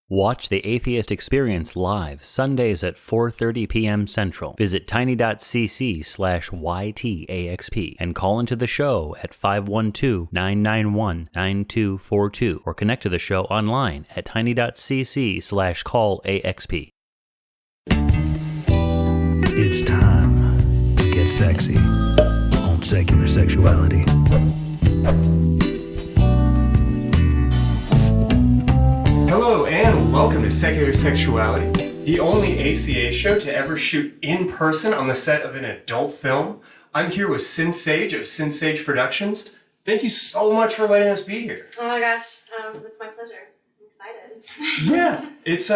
Watch The Atheist Experience live Sundays at 4:30 p.m. Central. Visit tiny.cc/YTAXP and call into the show at 512-991-9242 or connect to the show online at tiny.cc/callaxp. It's time to get sexy on Secular Sexuality. Hello and welcome to Secular Sexuality, the only ACA show to ever shoot in person on the set of an adult film. I'm here with Sinn Sage of Sinn Sage Productions. Thank you so much for letting us be here. Oh my gosh, it's my pleasure. I'm excited. Yeah, it's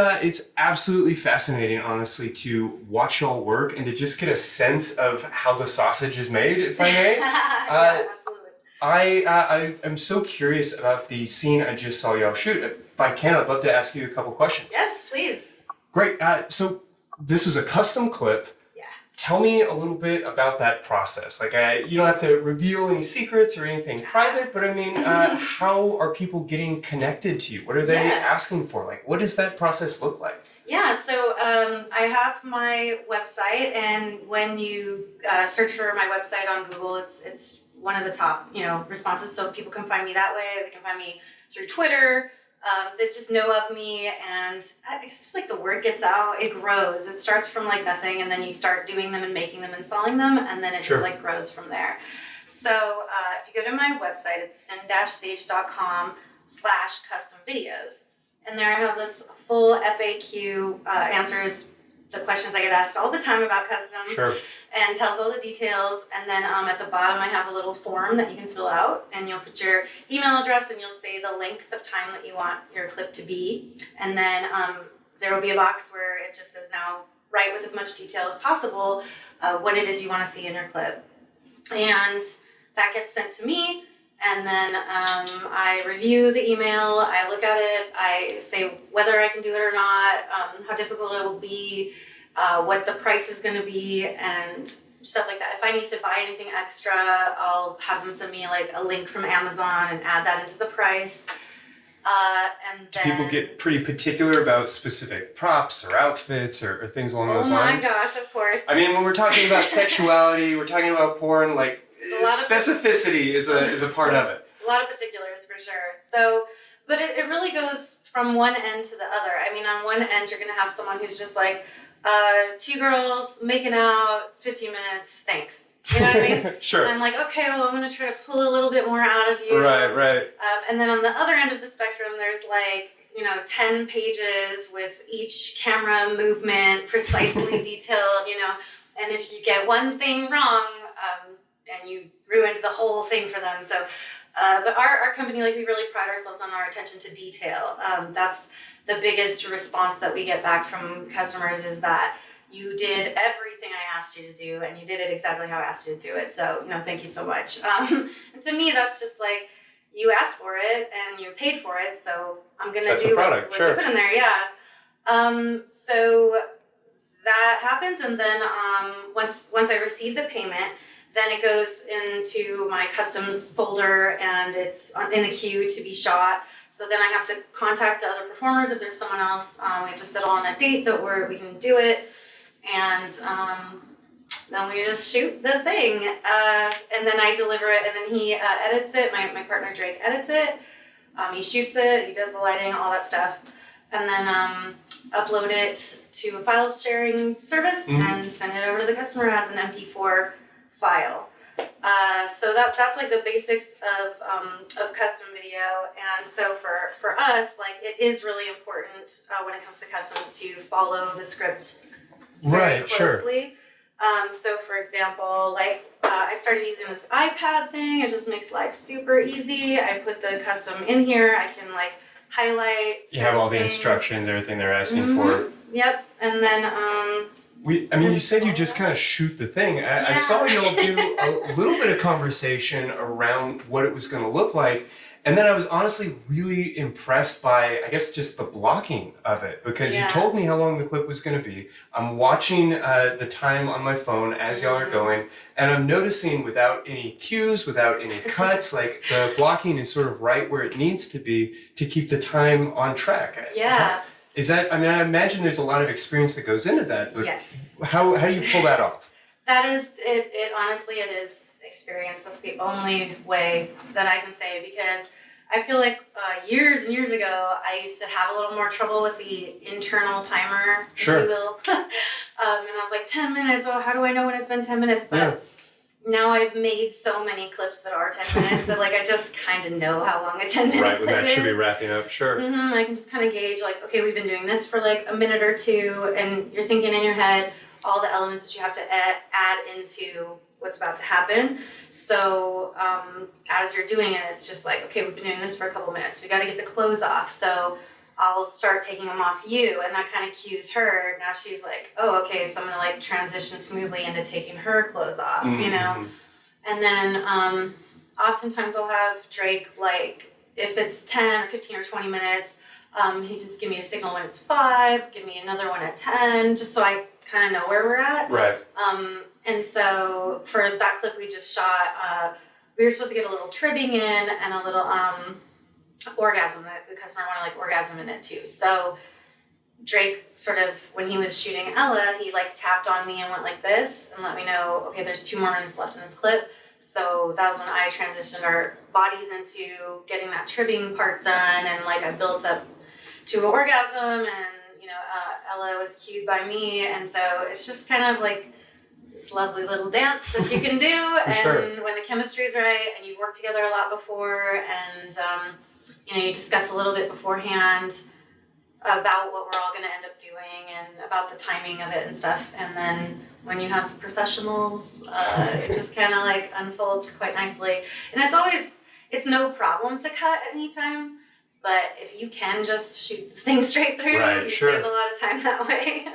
absolutely fascinating, honestly, to watch y'all work and to just get a sense of how the sausage is made, if I may. Yeah, absolutely. I am so curious about the scene I just saw y'all shoot. If I can, I'd love to ask you a couple questions. Yes, please. Great. So this was a custom clip. Yeah. Tell me a little bit about that process. Like, you don't have to reveal any secrets or anything private, but I mean, how are people getting connected to you? What are they asking for? Like, what does that process look like? Yeah, so I have my website, and when you search for my website on Google, it's one of the top, responses. So people can find me that way. They can find me through Twitter. That just know of me, and it's just like the word gets out, it grows. It starts from like nothing, and then you start doing them and making them and selling them, and then it just like grows from there. So if you go to my website, it's sinn-sage.com/custom videos, and there I have this full FAQ answers the questions I get asked all the time about customs. Sure. And tells all the details, and then at the bottom I have a little form that you can fill out, and you'll put your email address and you'll say the length of time that you want your clip to be, and then there will be a box where it just says now write with as much detail as possible what it is you want to see in your clip, and that gets sent to me, and then I review the email, I look at it, I say whether I can do it or not, how difficult it will be, what the price is going to be, and stuff like that. If I need to buy anything extra, I'll have them send me like a link from Amazon and add that into the price. And then, do people get pretty particular about specific props or outfits or things along those lines? Oh my gosh, of course. I mean, when we're talking about sexuality, we're talking about porn, like specificity is a part of it. A lot of particulars for sure. So, but it really goes from one end to the other. I mean, on one end, you're going to have someone who's just like, 2 girls making out, 15 minutes, thanks. You know what I mean? Sure. And I'm like, okay, well, I'm going to try to pull a little bit more out of you. Right. And then on the other end of the spectrum, there's like, 10 pages with each camera movement precisely detailed, and if you get one thing wrong, and you ruined the whole thing for them. So, but our company, like, we really pride ourselves on our attention to detail. That's the biggest response that we get back from customers is that you did everything I asked you to do, and you did it exactly how I asked you to do it. So, thank you so much. And to me, that's just like, you asked for it and you paid for it, so I'm gonna do what you put in there. Yeah. So that happens, and then once I receive the payment, then it goes into my customs folder, and it's in the queue to be shot. So then I have to contact the other performers if there's someone else. We have to settle on a date that we can do it, and then we just shoot the thing, and then I deliver it, and then he edits it. My partner Drake edits it. He shoots it. He does the lighting, all that stuff, and then upload it to a file sharing service and send it over to the customer as an MP4 file. So that's like the basics of custom video, and so for us, like, it is really important when it comes to customs to follow the script very closely. So for example, like I started using this iPad thing. It just makes life super easy. I put the custom in here. I can like highlight. You have all the instructions, everything they're asking for. Yep, and then you said you just kind of shoot the thing. I saw y'all do a little bit of conversation around what it was going to look like. And then I was honestly really impressed by, I guess, just the blocking of it, because you told me how long the clip was going to be. I'm watching the time on my phone as y'all are going, and I'm noticing without any cues, without any cuts, like the blocking is sort of right where it needs to be to keep the time on track. Yeah. Is that, I mean, I imagine there's a lot of experience that goes into that, but Yes. how do you pull that off? That is, it honestly, it is experience. That's the only way that I can say, because I feel like years and years ago, I used to have a little more trouble with the internal timer, Sure. if you will. And I was like, 10 minutes, oh, how do I know when it's been 10 minutes? But now I've made so many clips that are 10 minutes that like I just kind of know how long a 10-minute Right, clip when that is. should be wrapping up, sure. I can just kind of gauge like, okay, we've been doing this for like a minute or two, and you're thinking in your head all the elements that you have to add into what's about to happen. So as you're doing it, it's just like, okay, we've been doing this for a couple minutes. We got to get the clothes off. So I'll start taking them off you, and that kind of cues her. Now she's like, oh, okay, so I'm gonna like transition smoothly into taking her clothes off, you know? And then oftentimes I'll have Drake, like, if it's 10 or 15 or 20 minutes, he just give me a signal when it's 5, give me another one at 10, just so I kind of know where we're at. Right. And so for that clip we just shot, we were supposed to get a little tribbing in and a little orgasm. The customer wanted like orgasm in it too. So Drake sort of, when he was shooting Ella, he like tapped on me and went like this and let me know, okay, there's 2 more minutes left in this clip. So that was when I transitioned our bodies into getting that tribbing part done, and like I built up to an orgasm, and you know, Ella was cued by me, and so it's just kind of like this lovely little dance that you can do. And sure. When the chemistry is right and you've worked together a lot before, and you know, you discuss a little bit beforehand about what we're all going to end up doing and about the timing of it and stuff, and then when you have professionals, it just kind of like unfolds quite nicely. And it's no problem to cut at any time, but if you can just shoot the thing straight through, Right, you sure. save a lot of time that way.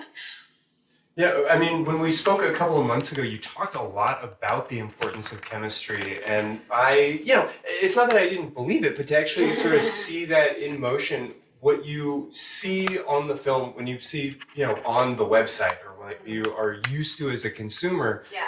Yeah, I mean, when we spoke a couple of months ago, you talked a lot about the importance of chemistry, and it's not that I didn't believe it, but to actually sort of see that in motion, what you see on the film, when you see, on the website, or what you are used to as a consumer, Yeah.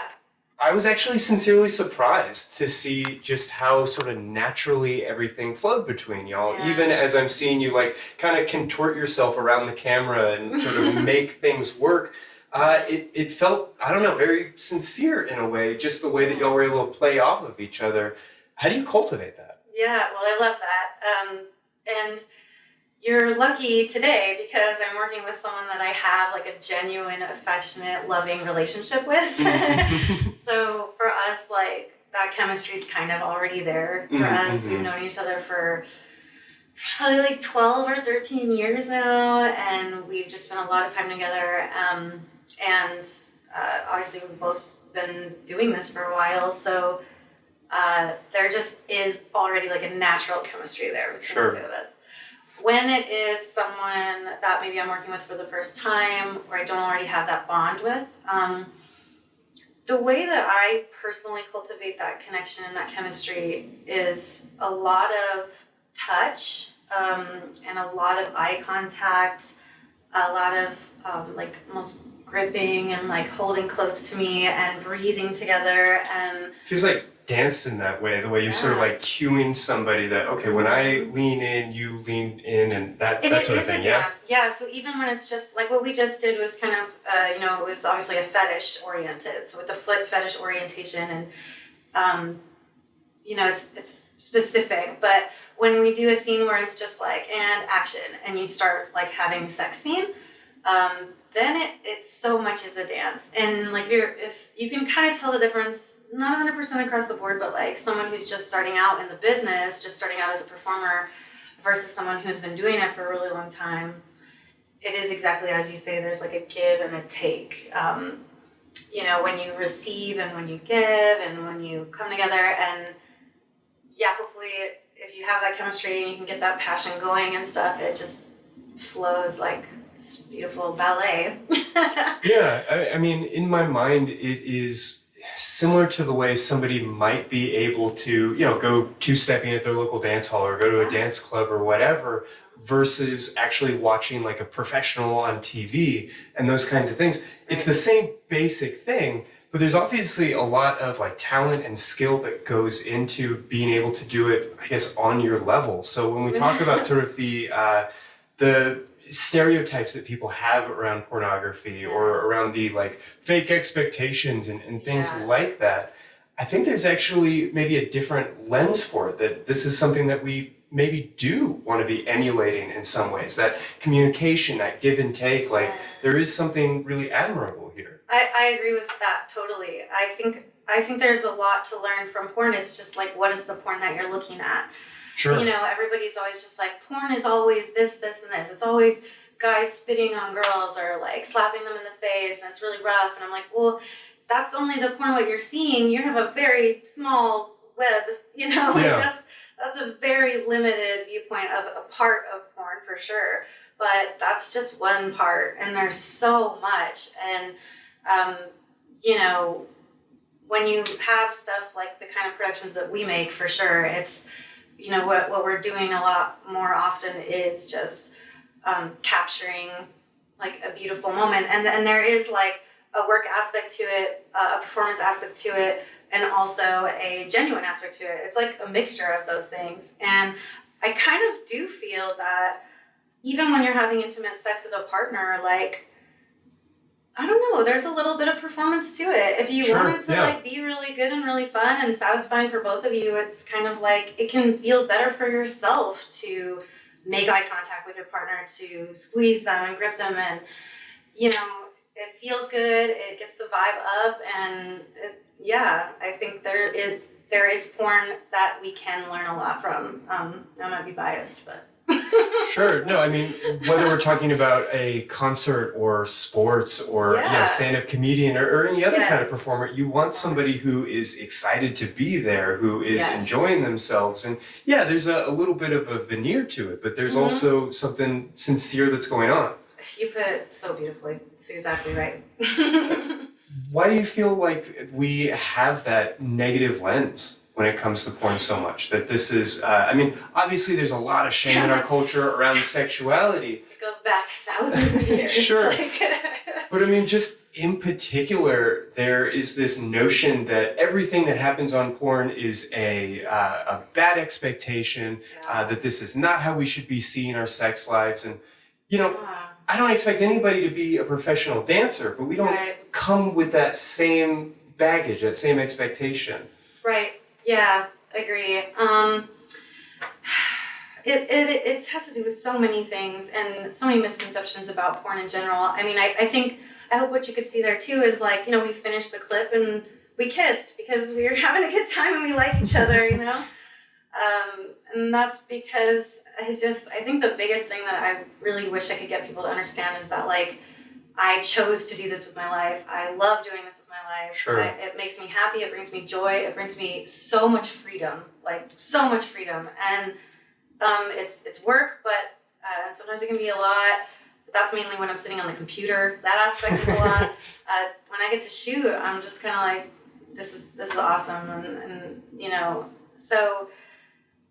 I was actually sincerely surprised to see just how sort of naturally everything flowed between y'all. Yeah. Even as I'm seeing you like kind of contort yourself around the camera and sort of make things work, it felt, I don't know, very sincere in a way, just the way that y'all were able to play off of each other. How do you cultivate that? Yeah, well, I love that. And you're lucky today because I'm working with someone that I have like a genuine, affectionate, loving relationship with. So for us, like that chemistry is kind of already there for us. We've known each other for probably like 12 or 13 years now, and we've just spent a lot of time together. And obviously we've both been doing this for a while, so there just is already like a natural chemistry there between the two of us. When it is someone that maybe I'm working with for the first time, or I don't already have that bond with, the way that I personally cultivate that connection and that chemistry is a lot of touch, and a lot of eye contact, a lot of like almost gripping and like holding close to me and breathing together, and Feels like dance in that way, the way you're sort of like cueing somebody that, okay, when I lean in, you lean in, and that sort of thing, yeah? Yeah, so even when it's just, like what we just did was kind of, it was obviously a fetish oriented, so with the foot fetish orientation, and, it's specific, but when we do a scene where it's just like, and action, and you start like having a sex scene, then it's so much as a dance. And like if you can kind of tell the difference, not 100% across the board, but like someone who's just starting out in the business, just starting out as a performer versus someone who's been doing it for a really long time, it is exactly as you say, there's like a give and a take. When you receive and when you give and when you come together, and yeah, hopefully if you have that chemistry and you can get that passion going and stuff, it just flows like this beautiful ballet. Yeah, I mean, in my mind, it is similar to the way somebody might be able to, go two-stepping at their local dance hall or go to a dance club or whatever, versus actually watching like a professional on TV and those kinds of things. It's the same basic thing, but there's obviously a lot of like talent and skill that goes into being able to do it, I guess, on your level. So when we talk about sort of the stereotypes that people have around pornography or around the like fake expectations and things like that. I think there's actually maybe a different lens for it, that this is something that we maybe do want to be emulating in some ways, that communication, that give and take, like there is something really admirable here. I agree with that totally. I think there's a lot to learn from porn. It's just like, what is the porn that you're looking at? Sure. You know, everybody's always just like, porn is always this, this, and this. It's always guys spitting on girls or like slapping them in the face, and it's really rough. And I'm like, well, that's only the porn what you're seeing. You have a very small web, you know, like that's a very limited viewpoint of a part of porn for sure. But that's just one part, and there's so much. And, you know, when you have stuff like the kind of productions that we make, for sure, it's, you know, what we're doing a lot more often is just capturing like a beautiful moment. And there is like a work aspect to it, a performance aspect to it, and also a genuine aspect to it. It's like a mixture of those things. And I kind of do feel that even when you're having intimate sex with a partner, like, I don't know, there's a little bit of performance to it. If you want it to like be really good and really fun and satisfying for both of you, it's kind of like, it can feel better for yourself to make eye contact with your partner, to squeeze them and grip them, and, you know, it feels good, it gets the vibe up, and I think there is porn that we can learn a lot from. I might be biased, but... Sure. No, I mean, whether we're talking about a concert or sports or you know, stand-up comedian or any other kind of performer, you want somebody who is excited to be there, who is enjoying themselves. And yeah, there's a little bit of a veneer to it, but there's also something sincere that's going on. You put it so beautifully. That's exactly right. Why do you feel like we have that negative lens when it comes to porn so much? That this is, I mean, obviously there's a lot of shame in our culture around sexuality. It goes back thousands of years. Sure. But I mean, just in particular, there is this notion that everything that happens on porn is a bad expectation, that this is not how we should be seeing our sex lives. And, you know, I don't expect anybody to be a professional dancer, but we don't come with that same baggage, that same expectation. Right. Yeah, agree. It has to do with so many things and so many misconceptions about porn in general. I mean, I hope what you could see there too is like, you know, we finished the clip and we kissed because we were having a good time and we like each other, you know? And that's because I think the biggest thing that I really wish I could get people to understand is that, like, I chose to do this with my life. I love doing this with my life. Sure. It makes me happy. It brings me joy. It brings me so much freedom, like so much freedom. And it's work, but sometimes it can be a lot. But that's mainly when I'm sitting on the computer. That aspect is a lot. When I get to shoot, I'm just kind of like, this is awesome, and you know, so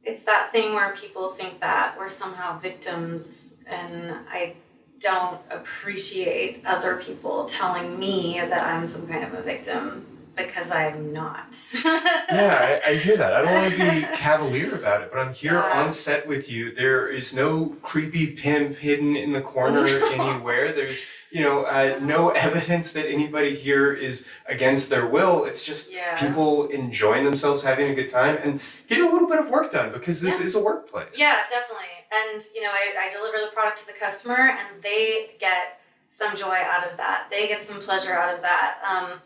it's that thing where people think that we're somehow victims, and I don't appreciate other people telling me that I'm some kind of a victim, because I'm not. Yeah, I hear that. I don't want to be cavalier about it, but I'm here on set with you. There is no creepy pimp hidden in the corner anywhere. There's, you know, no evidence that anybody here is against their will. It's just people enjoying themselves, having a good time, and getting a little bit of work done, because this is a workplace. Yeah, definitely. And, you know, I deliver the product to the customer, and they get some joy out of that. They get some pleasure out of that.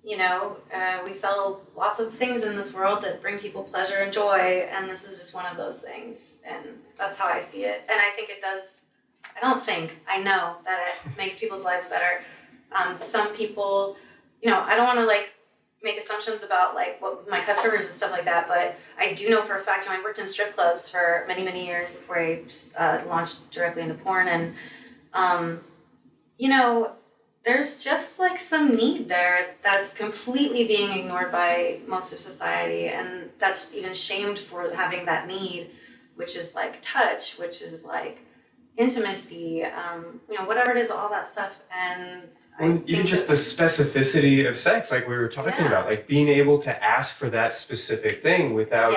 You know, we sell lots of things in this world that bring people pleasure and joy, and this is just one of those things, and that's how I see it. And I think it does, I know that it makes people's lives better. Some people, you know, I don't want to, like, make assumptions about, like, what my customers and stuff like that, but I do know for a fact, you know, I worked in strip clubs for many, many years before I launched directly into porn, and, you know, there's just like some need there that's completely being ignored by most of society, and that's even shamed for having that need, which is like touch, which is like intimacy, you know, whatever it is, all that stuff. And Even just the specificity of sex, like we were talking about, like being able to ask for that specific thing without,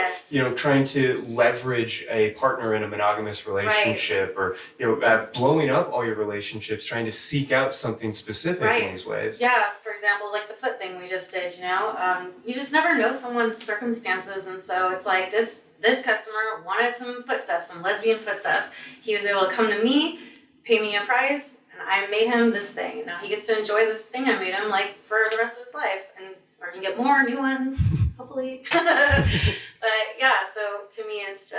trying to leverage a partner in a monogamous relationship, or, blowing up all your relationships, trying to seek out something specific in these ways. Yeah, for example, like the foot thing we just did, you just never know someone's circumstances. And so it's like this customer wanted some foot stuff, some lesbian foot stuff. He was able to come to me, pay me a price, and I made him this thing. Now he gets to enjoy this thing I made him like for the rest of his life, and or he can get more new ones, hopefully. But yeah, so to me it's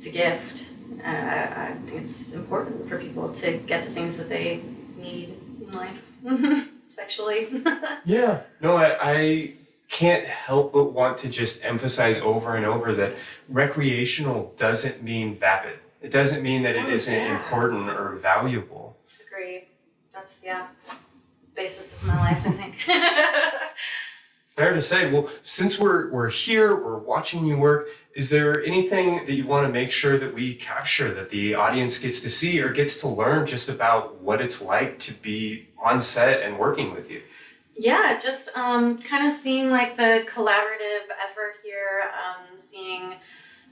a gift. I think it's important for people to get the things that they need in life, sexually. Yeah, no, I can't help but want to just emphasize over and over that recreational doesn't mean vapid. It doesn't mean that it isn't important or valuable. Agreed. That's, basis of my life, I think. Fair to say. Well, since we're here, we're watching you work, is there anything that you want to make sure that we capture, that the audience gets to see or gets to learn just about what it's like to be on set and working with you? Yeah, just kind of seeing like the collaborative effort here, seeing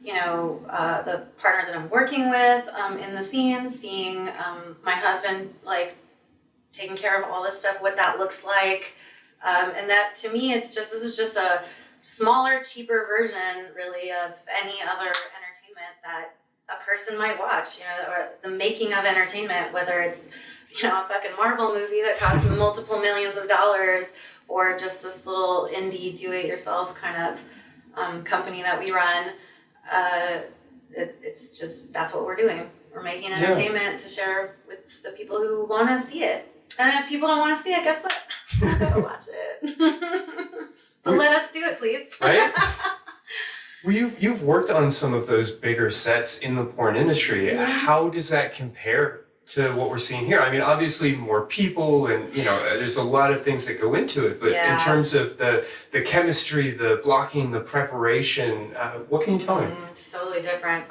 the partner that I'm working with in the scenes, seeing my husband like taking care of all this stuff, what that looks like. And that to me, this is just a smaller, cheaper version really of any other entertainment that a person might watch, or the making of entertainment, whether it's, a fucking Marvel movie that costs multiple millions of dollars, or just this little indie do-it-yourself kind of company that we run. It's just, that's what we're doing. We're making entertainment to share with the people who want to see it. And if people don't want to see it, guess what? I'm not gonna watch it. But let us do it, please. Right? Well, you've worked on some of those bigger sets in the porn industry. Yeah. How does that compare to what we're seeing here? I mean, obviously more people and, there's a lot of things that go into it, but in terms of the chemistry, the blocking, the preparation, what can you tell me? It's totally different.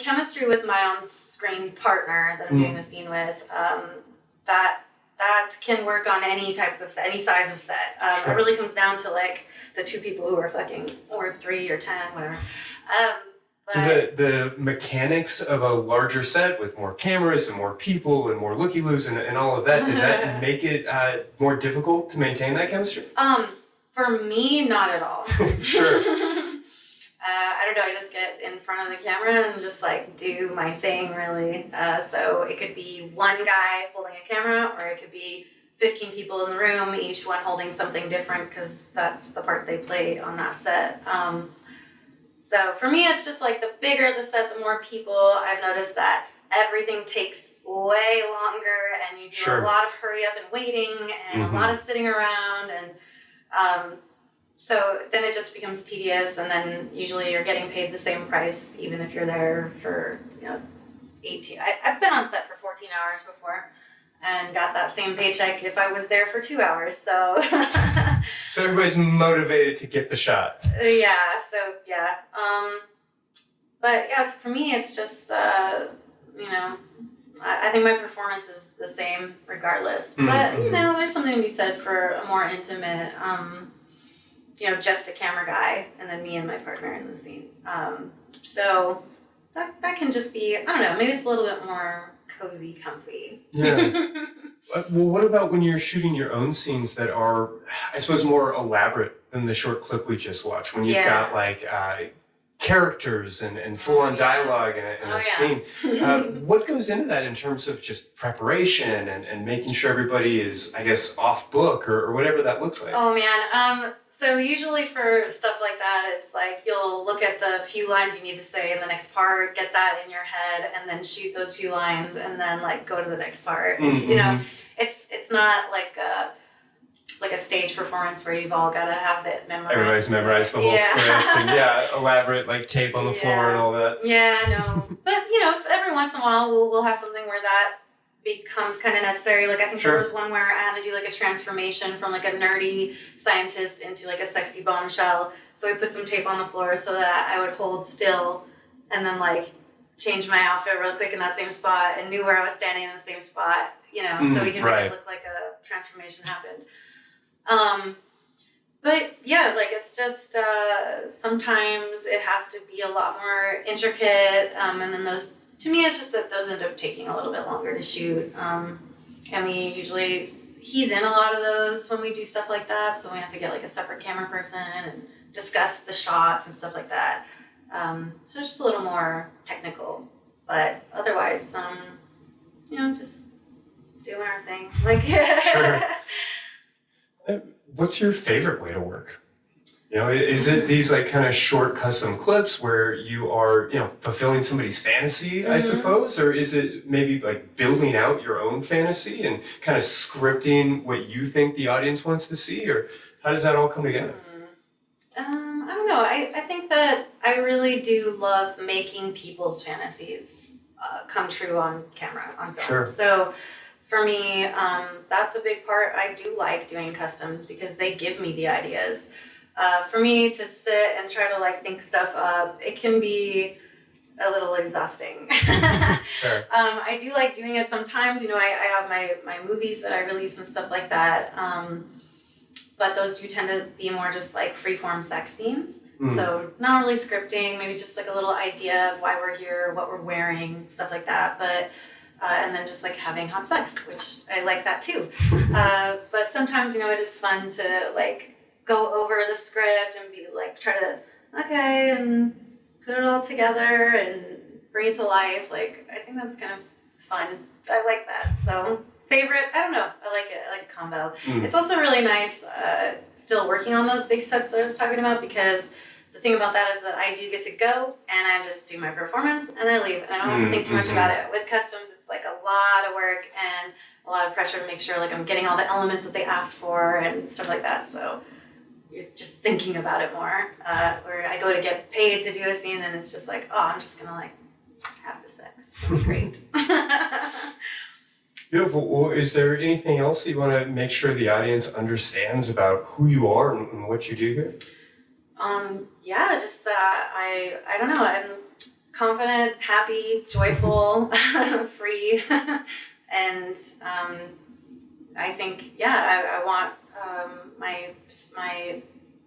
Chemistry with my on-screen partner that I'm doing the scene with, that can work on any type of set, any size of set. It really comes down to like the two people who are fucking, or 3 or 10, whatever. So the mechanics of a larger set with more cameras and more people and more looky-loos and all of that, does that make it more difficult to maintain that chemistry? For me, not at all. Sure. I don't know, I just get in front of the camera and just like do my thing really. So it could be one guy holding a camera, or it could be 15 people in the room, each one holding something different because that's the part they play on that set. So for me, it's just like the bigger the set, the more people. I've noticed that everything takes way longer, and you do a lot of hurry up and waiting and a lot of sitting around, and so then it just becomes tedious, and then usually you're getting paid the same price even if you're there for 18. I've been on set for 14 hours before and got that same paycheck if I was there for 2 hours. So so everybody's motivated to get the shot. So for me it's just I think my performance is the same regardless. But there's something to be said for a more intimate just a camera guy and then me and my partner in the scene. So that can just be, I don't know, maybe it's a little bit more cozy, comfy. Yeah. Well, what about when you're shooting your own scenes that are, I suppose, more elaborate than the short clip we just watched? When you've got like characters and full-on dialogue in a scene. What goes into that in terms of just preparation and making sure everybody is, I guess, off book or whatever that looks like? Oh man. So usually for stuff like that, it's like you'll look at the few lines you need to say in the next part, get that in your head, and then shoot those few lines, and then like go to the next part. It's not like a stage performance where you've all got to have it memorized. Everybody's memorized the whole script and elaborate like tape on the floor and all that. Yeah, no. But so every once in a while we'll have something where that becomes kind of necessary. Like I think there was one where I had to do like a transformation from like a nerdy scientist into like a sexy bombshell. So I put some tape on the floor so that I would hold still and then like change my outfit real quick in that same spot and knew where I was standing in the same spot, you know, so we could make it look like a transformation happened. But yeah, like it's just sometimes it has to be a lot more intricate, and then those, to me, it's just that those end up taking a little bit longer to shoot. And we usually, he's in a lot of those when we do stuff like that, so we have to get like a separate camera person and discuss the shots and stuff like that. So it's just a little more technical, but otherwise, you know, just doing our thing. Like, Sure. What's your favorite way to work? You know, is it these like kind of short custom clips where you are, you know, fulfilling somebody's fantasy, I suppose? Or is it maybe like building out your own fantasy and kind of scripting what you think the audience wants to see? Or how does that all come together? I don't know. I think that I really do love making people's fantasies come true on camera, on film. Sure. So for me, that's a big part. I do like doing customs because they give me the ideas. For me to sit and try to like think stuff up, it can be a little exhausting. Sure. I do like doing it sometimes. You know, I have my movies that I release and stuff like that. But those do tend to be more just like freeform sex scenes. So not really scripting, maybe just like a little idea of why we're here, what we're wearing, stuff like that. But and then just like having hot sex, which I like that too. But sometimes, you know, it is fun to like go over the script and be like, try to, okay, and put it all together and bring it to life. Like, I think that's kind of fun. I like that. So favorite, I don't know. I like it. I like a combo. It's also really nice still working on those big sets that I was talking about, because the thing about that is that I do get to go and I just do my performance and I leave and I don't have to think too much about it. With customs, it's like a lot of work and a lot of pressure to make sure like I'm getting all the elements that they asked for and stuff like that. So you're just thinking about it more. Where I go to get paid to do a scene and it's just like, oh, I'm just gonna like have the sex. It's gonna be great. Beautiful. Well, is there anything else you want to make sure the audience understands about who you are and what you do here? Yeah, just that I don't know, I'm confident, happy, joyful, free, and I think, yeah, I want my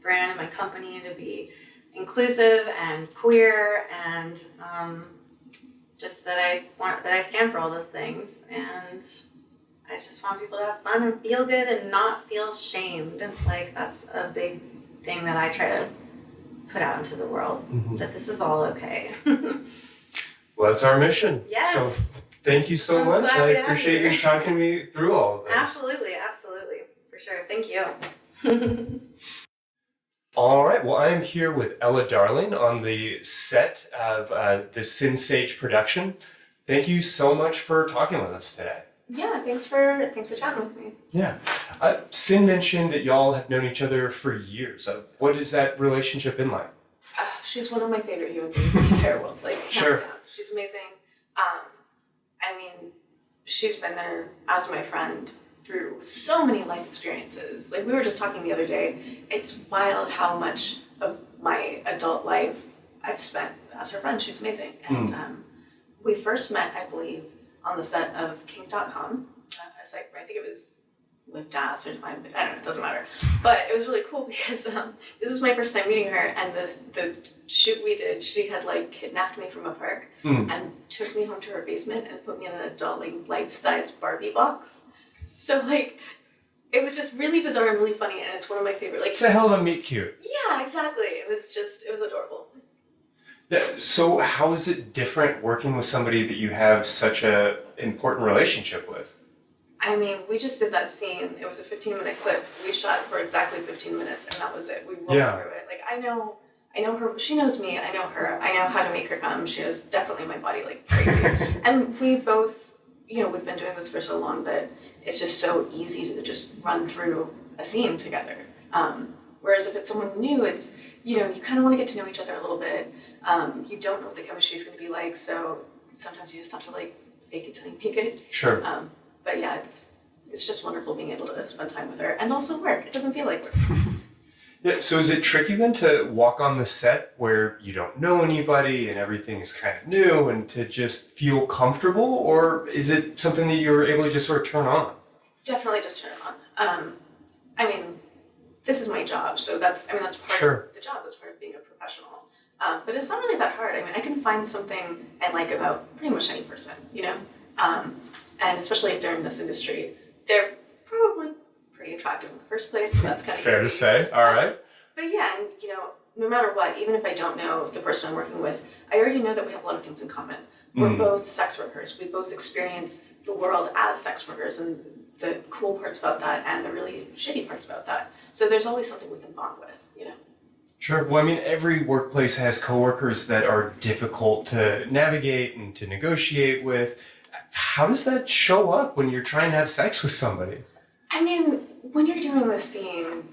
brand and my company to be inclusive and queer, and just that I stand for all those things, and I just want people to have fun and feel good and not feel shamed. Like, that's a big thing that I try to put out into the world, that this is all okay. Well, that's our mission. Yes. So thank you so much. I appreciate you talking me through all of this. Absolutely, for sure. Thank you. All right. Well, I'm here with Ella Darling on the set of the Sinn Sage production. Thank you so much for talking with us today. Yeah, thanks for chatting with me. Yeah. Sinn mentioned that y'all have known each other for years. What has that relationship been like? She's one of my favorite human beings in the entire world. Like, Sure. hands down. She's amazing. I mean, she's been there as my friend through so many life experiences. Like, we were just talking the other day. It's wild how much of my adult life I've spent as her friend. She's amazing. And we first met, I believe, on the set of Kink.com. It's like, I think it was Lived Ass or I don't know, it doesn't matter. But it was really cool because this was my first time meeting her, and the shoot we did, she had like kidnapped me from a park and took me home to her basement and put me in an adult like life-size Barbie box. So like, it was just really bizarre and really funny, and it's one of my favorite. Like, It's a hell of a meet cute. yeah, exactly. It was adorable. So how is it different working with somebody that you have such a important relationship with? I mean, we just did that scene. It was a 15-minute clip. We shot for exactly 15 minutes, and that was it. We rolled through it. Like, I know her. She knows me. I know her. I know how to make her come. She knows definitely my body like crazy. And we both, we've been doing this for so long that it's just so easy to just run through a scene together. Whereas if it's someone new, it's, you kind of want to get to know each other a little bit. You don't know what the chemistry is going to be like, so sometimes you just have to like fake it till you make it. Sure. But yeah, it's just wonderful being able to spend time with her and also work. It doesn't feel like work. Yeah, so is it tricky then to walk on the set where you don't know anybody and everything is kind of new and to just feel comfortable, or is it something that you're able to just sort of turn on? Definitely just turn it on. I mean, this is my job, so that's part of the job, that's part of being a professional. But it's not really that hard. I mean, I can find something I like about pretty much any person, and especially if they're in this industry, they're probably pretty attractive in the first place, so that's kind of fair to say. All right. But yeah, and no matter what, even if I don't know the person I'm working with, I already know that we have a lot of things in common. We're both sex workers. We both experience the world as sex workers and the cool parts about that and the really shitty parts about that. So there's always something we can bond with, Sure. Well, I mean, every workplace has coworkers that are difficult to navigate and to negotiate with. How does that show up when you're trying to have sex with somebody? I mean, when you're doing this scene,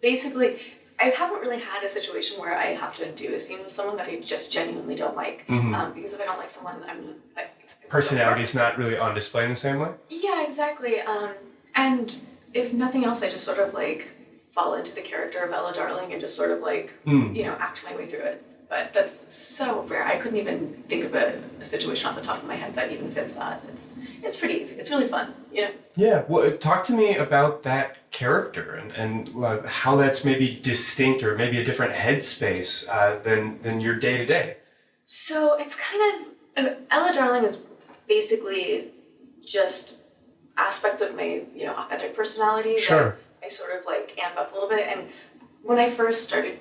basically, I haven't really had a situation where I have to do a scene with someone that I just genuinely don't like. Because if I don't like someone, Personality's not really on display in the same way? Yeah, exactly. And if nothing else, I just sort of fall into the character of Ella Darling and just sort of act my way through it. But that's so rare. I couldn't even think of a situation off the top of my head that even fits that. It's pretty easy. It's really fun, Yeah. Well, talk to me about that character and how that's maybe distinct or maybe a different headspace than your day to day. So it's kind of Ella Darling is basically just aspects of my authentic personality. Sure. That I sort of amp up a little bit. And when I first started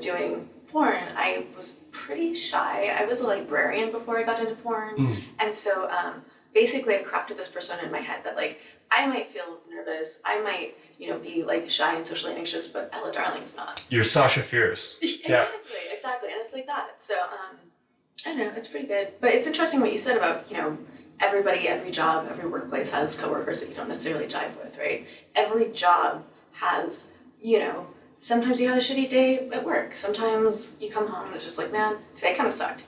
doing porn, I was pretty shy. I was a librarian before I got into porn. And so basically I crafted this persona in my head that I might feel nervous, I might be shy and socially anxious, but Ella Darling is not. You're Sasha Fierce. Exactly, and it's like that. So I don't know, it's pretty good. But it's interesting what you said about everybody, every job, every workplace has coworkers that you don't necessarily jive with, right? Every job has sometimes you had a shitty day at work. Sometimes you come home and it's just man, today kind of sucked,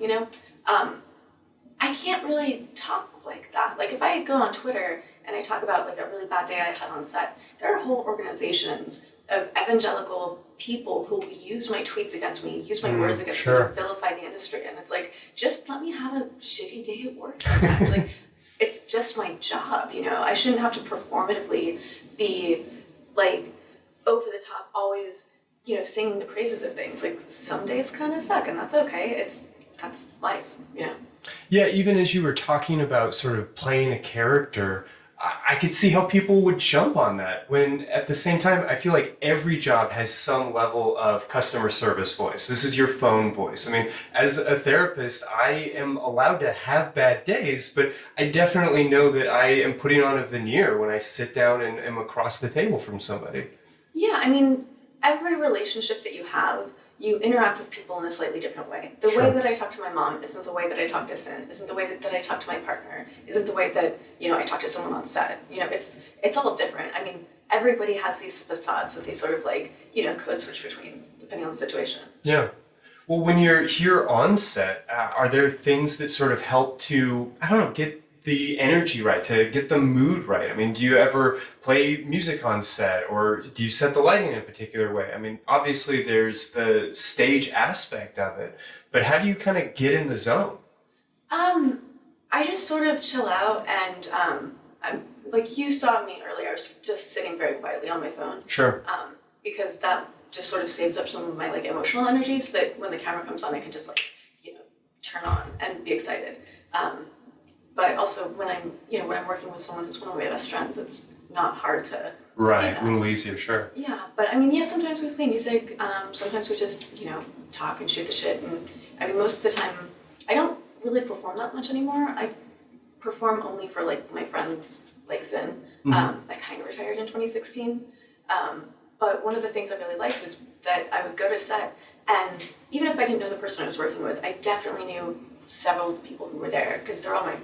I can't really talk like that. If I go on Twitter and I talk about a really bad day I had on set, there are whole organizations of evangelical people who use my tweets against me, use my words against me to vilify the industry. And it's just let me have a shitty day at work sometimes. It's just my job, I shouldn't have to performatively be over the top, always, singing the praises of things. Some days kind of suck, and that's okay. That's life, Yeah, even as you were talking about sort of playing a character, I could see how people would jump on that when at the same time, I feel like every job has some level of customer service voice. This is your phone voice. I mean, as a therapist, I am allowed to have bad days, but I definitely know that I am putting on a veneer when I sit down and am across the table from somebody. Yeah, I mean, every relationship that you have, you interact with people in a slightly different way. The way that I talk to my mom isn't the way that I talk to Sinn, isn't the way that I talk to my partner, isn't the way that, I talk to someone on set. It's all different. I mean, everybody has these facades that they sort of code switch between, depending on the situation. Yeah. Well, when you're here on set, are there things that sort of help to, get the energy right, to get the mood right? I mean, do you ever play music on set, or do you set the lighting in a particular way? I mean, obviously there's the stage aspect of it, but how do you kind of get in the zone? I just sort of chill out, and I'm you saw me earlier, I was just sitting very quietly on my phone. Sure. Because that just sort of saves up some of my emotional energy, so that when the camera comes on, I can just turn on and be excited. But also when I'm working with someone who's one of my best friends, it's not hard to do that. A little easier, sure. Yeah, but I mean, sometimes we play music. Sometimes we just talk and shoot the shit. And I mean, most of the time, I don't really perform that much anymore. I perform only for my friends like Sinn, that kind of retired in 2016. But one of the things I really liked was that I would go to set, and even if I didn't know the person I was working with, I definitely knew several of the people who were there, because they're all my,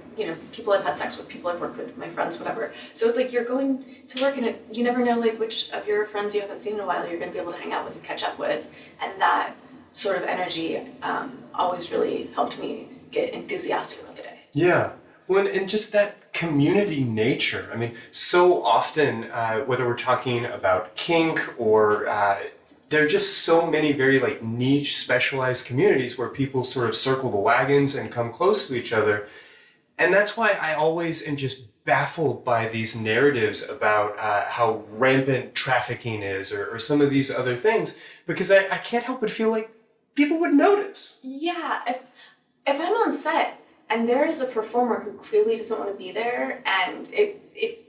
people I've had sex with, people I've worked with, my friends, whatever. So it's you're going to work, and you never know which of your friends you haven't seen in a while you're going to be able to hang out with and catch up with, and that sort of energy always really helped me get enthusiastic about the day. Yeah. Well, and just that community nature. I mean, so often, whether we're talking about kink or there are just so many very like niche specialized communities where people sort of circle the wagons and come close to each other. And that's why I always am just baffled by these narratives about how rampant trafficking is or some of these other things, because I can't help but feel like people would notice. Yeah, if I'm on set and there is a performer who clearly doesn't want to be there, and if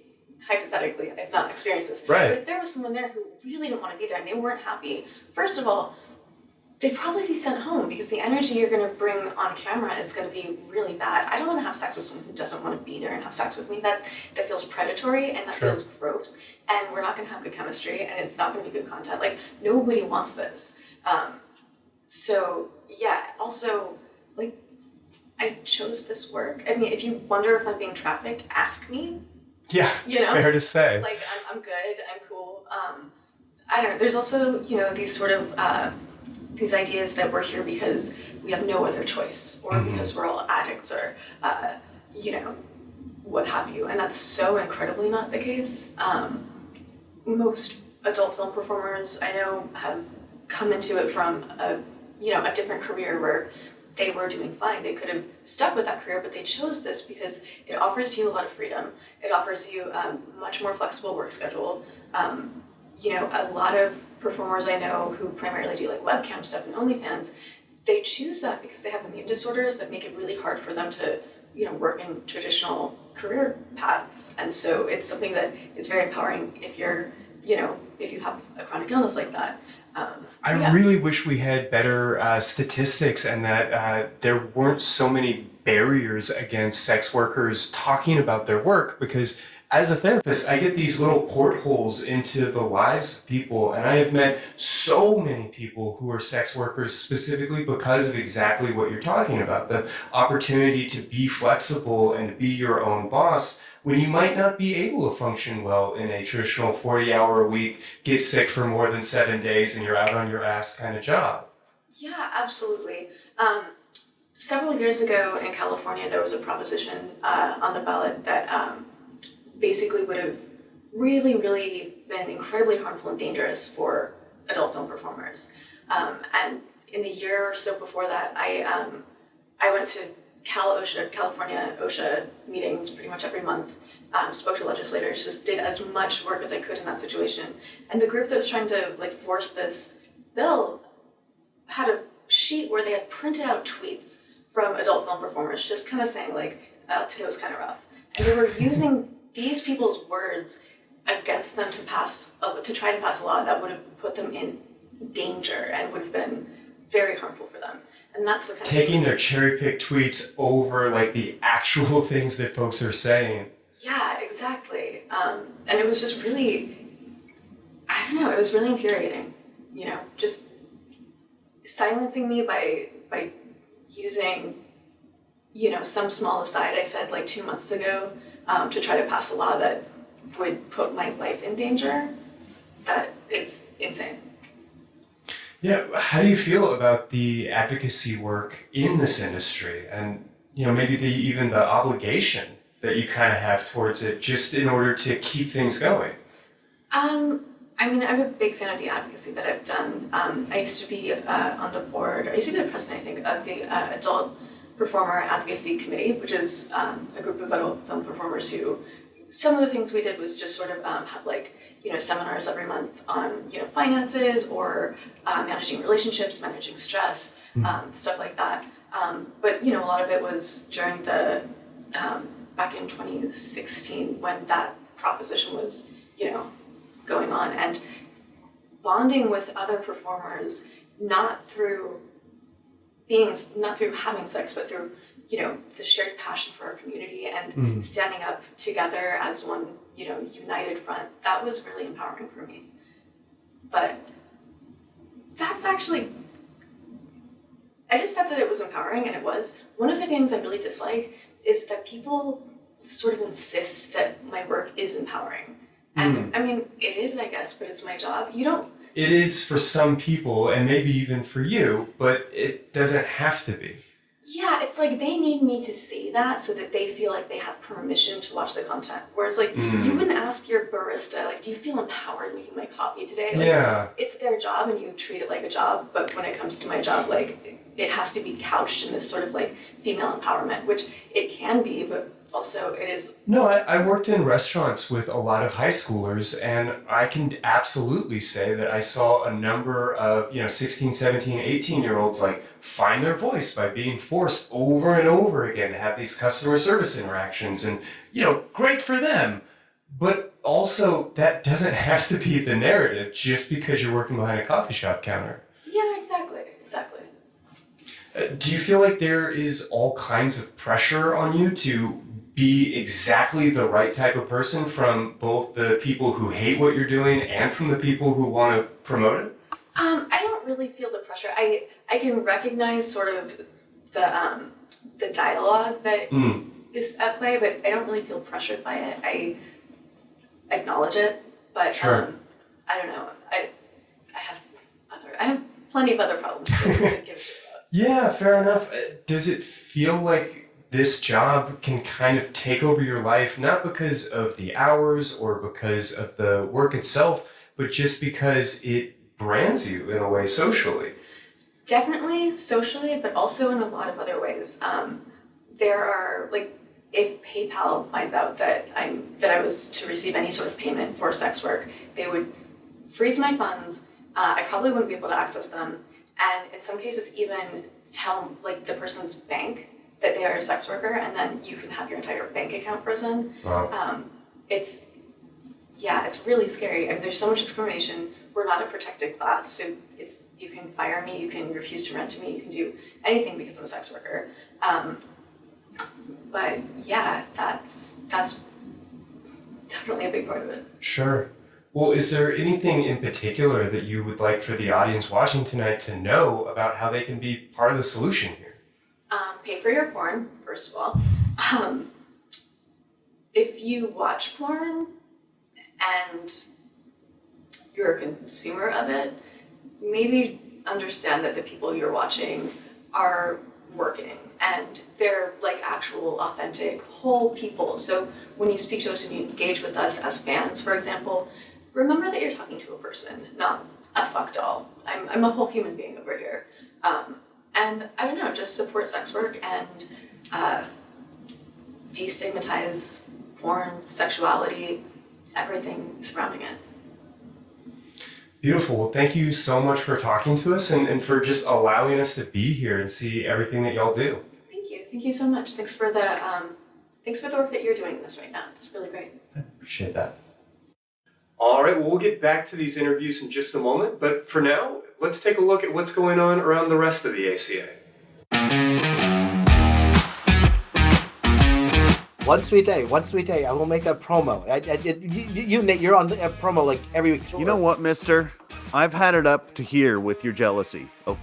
hypothetically, I've not experienced this, right. But if there was someone there who really didn't want to be there and they weren't happy, first of all, they'd probably be sent home because the energy you're going to bring on camera is going to be really bad. I don't want to have sex with someone who doesn't want to be there and have sex with me. That feels predatory and that feels gross, and we're not going to have good chemistry and it's not going to be good content. Like, nobody wants this. So yeah, also, like, I chose this work. I mean, if you wonder if I'm being trafficked, ask me. Yeah, you know? fair to say. Like, I'm good, I'm cool. I don't know, there's also, you know, these sort of, these ideas that we're here because we have no other choice, or because we're all addicts, or, you know, what have you. And that's so incredibly not the case. Most adult film performers I know have come into it from a different career where they were doing fine. They could have stuck with that career, but they chose this because it offers you a lot of freedom. It offers you a much more flexible work schedule. You know, a lot of performers I know who primarily do like webcam stuff and OnlyFans, they choose that because they have immune disorders that make it really hard for them to, you know, work in traditional career paths. And so it's something that is very empowering if you're, you know, if you have a chronic illness like that. I really wish we had better statistics and that there weren't so many barriers against sex workers talking about their work, because as a therapist, I get these little portholes into the lives of people, and I have met so many people who are sex workers specifically because of exactly what you're talking about, the opportunity to be flexible and to be your own boss when you might not be able to function well in a traditional 40-hour-a-week, get sick for more than 7 days and you're out on your ass kind of job. Yeah, absolutely. Several years ago in California, there was a proposition on the ballot that basically would have really, really been incredibly harmful and dangerous for adult film performers. And in the year or so before that, I went to California OSHA meetings pretty much every month, spoke to legislators, just did as much work as I could in that situation. And the group that was trying to like force this bill had a sheet where they had printed out tweets from adult film performers, just kind of saying like, today was kind of rough. And they were using these people's words against them to try to pass a law that would have put them in danger and would have been very harmful for them. And that's the kind taking of their cherry-picked tweets over like the actual things that folks are saying. Yeah, exactly. And it was just really, I don't know, it was really infuriating, you know, just silencing me by using, you know, some small aside I said like 2 months ago to try to pass a law that would put my life in danger. That is insane. Yeah, how do you feel about the advocacy work in this industry, and you know, maybe even the obligation that you kind of have towards it, just in order to keep things going? I mean, I'm a big fan of the advocacy that I've done. I used to be on the board, I used to be the president, I think, of the Adult Performer Advocacy Committee, which is a group of adult film performers who, some of the things we did was just sort of have like, you know, seminars every month on, you know, finances or managing relationships, managing stress, stuff like that. But, you know, a lot of it was during the, back in 2016 when that proposition was, you know, going on, and bonding with other performers, not through having sex, but through, you know, the shared passion for our community and standing up together as one, you know, united front. That was really empowering for me. But that's actually, I just said that it was empowering, and it was. One of the things I really dislike is that people sort of insist that my work is empowering. And I mean, it is, I guess, but it's my job. It is for some people, and maybe even for you, but it doesn't have to be. Yeah, it's like they need me to say that so that they feel like they have permission to watch the content. Whereas like you wouldn't ask your barista, like, do you feel empowered making my coffee today? Like, Yeah. it's their job and you treat it like a job. But when it comes to my job, like it has to be couched in this sort of like female empowerment, which it can be, but also it is. No, I worked in restaurants with a lot of high schoolers, and I can absolutely say that I saw a number of, 16, 17, 18-year-olds like find their voice by being forced over and over again to have these customer service interactions, and, great for them. But also, that doesn't have to be the narrative just because you're working behind a coffee shop counter. Yeah, exactly. Do you feel like there is all kinds of pressure on you to be exactly the right type of person from both the people who hate what you're doing and from the people who want to promote it? I don't really feel the pressure. I can recognize sort of the dialogue that is at play, but I don't really feel pressured by it. I acknowledge it, but Sure. I don't know. I have plenty of other problems to give a shit about. Yeah, fair enough. Does it feel like this job can kind of take over your life, not because of the hours or because of the work itself, but just because it brands you in a way socially? Definitely socially, but also in a lot of other ways. There are, like, if PayPal finds out that I was to receive any sort of payment for sex work, they would freeze my funds. I probably wouldn't be able to access them, and in some cases even tell like the person's bank that they are a sex worker, and then you can have your entire bank account frozen. Wow. It's really scary. I mean, there's so much discrimination. We're not a protected class, so you can fire me, you can refuse to rent to me, you can do anything because I'm a sex worker. But yeah, that's definitely a big part of it. Sure. Well, is there anything in particular that you would like for the audience watching tonight to know about how they can be part of the solution here? Pay for your porn, first of all. If you watch porn and you're a consumer of it, maybe understand that the people you're watching are working and they're like actual, authentic, whole people. So when you speak to us and you engage with us as fans, for example, remember that you're talking to a person, not a fuck doll. I'm a whole human being over here. And I don't know, just support sex work and destigmatize porn, sexuality, everything surrounding it. Beautiful. Well, thank you so much for talking to us and for just allowing us to be here and see everything that y'all do. Thank you. Thank you so much. Thanks for the work that you're doing this right now. It's really great. I appreciate that. All right, well, we'll get back to these interviews in just a moment, but for now, let's take a look at what's going on around the rest of the ACA. One sweet day. I will make that promo. You're on the promo like every week. You know what, mister? I've had it up to here with your jealousy. Oh,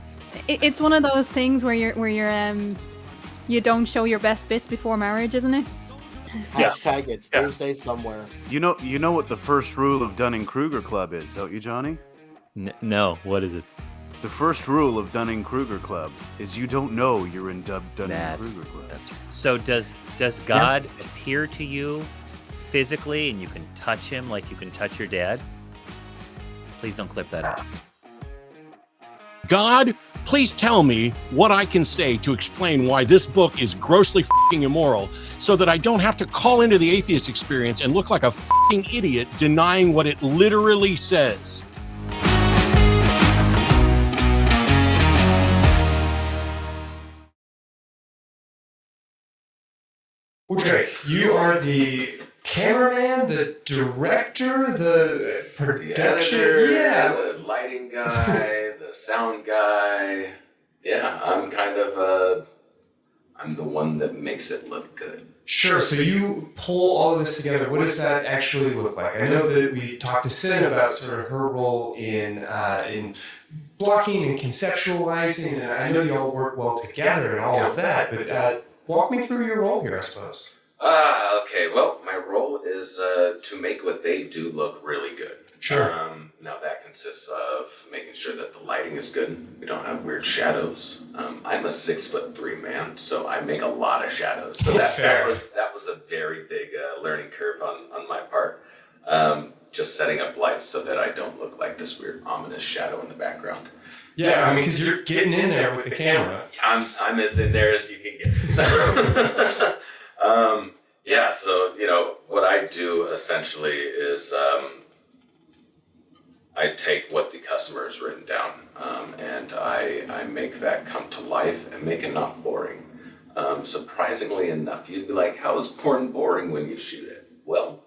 It's one of those things where you don't show your best bits before marriage, isn't it? Hashtag it's Thursday somewhere. you know what the first rule of Dunning-Kruger Club is, don't you, Johnny? No, what is it? The first rule of Dunning-Kruger Club is you don't know you're in Dunning-Kruger Club. That's right. So does God appear to you physically and you can touch him like you can touch your dad? Please don't clip that out. God, please tell me what I can say to explain why this book is grossly f***ing immoral so that I don't have to call into the atheist experience and look like a f***ing idiot denying what it literally says. Well, Drake, you are the cameraman, the director, the production. The editor, yeah. the lighting guy, the sound guy. Yeah, I'm I'm the one that makes it look good. Sure, so you pull all of this together. What does that actually look like? I know that we talked to Sinn about sort of her role in blocking and conceptualizing, and I know you all work well together and all of that, but walk me through your role here, I suppose. Okay, well, my role is to make what they do look really good. Sure. Now that consists of making sure that the lighting is good. We don't have weird shadows. I I'm a 6'3" man, so I make a lot of shadows. So Fair. that was a very big learning curve on my part. Just setting up lights so that I don't look like this weird ominous shadow in the background. Yeah, I mean, because you're getting in there with the camera. I'm as in there as you can get. So, yeah, so, you know, what I do essentially is I take what the customer has written down and I make that come to life and make it not boring. Surprisingly enough, you'd be like, how is porn boring when you shoot it? Well,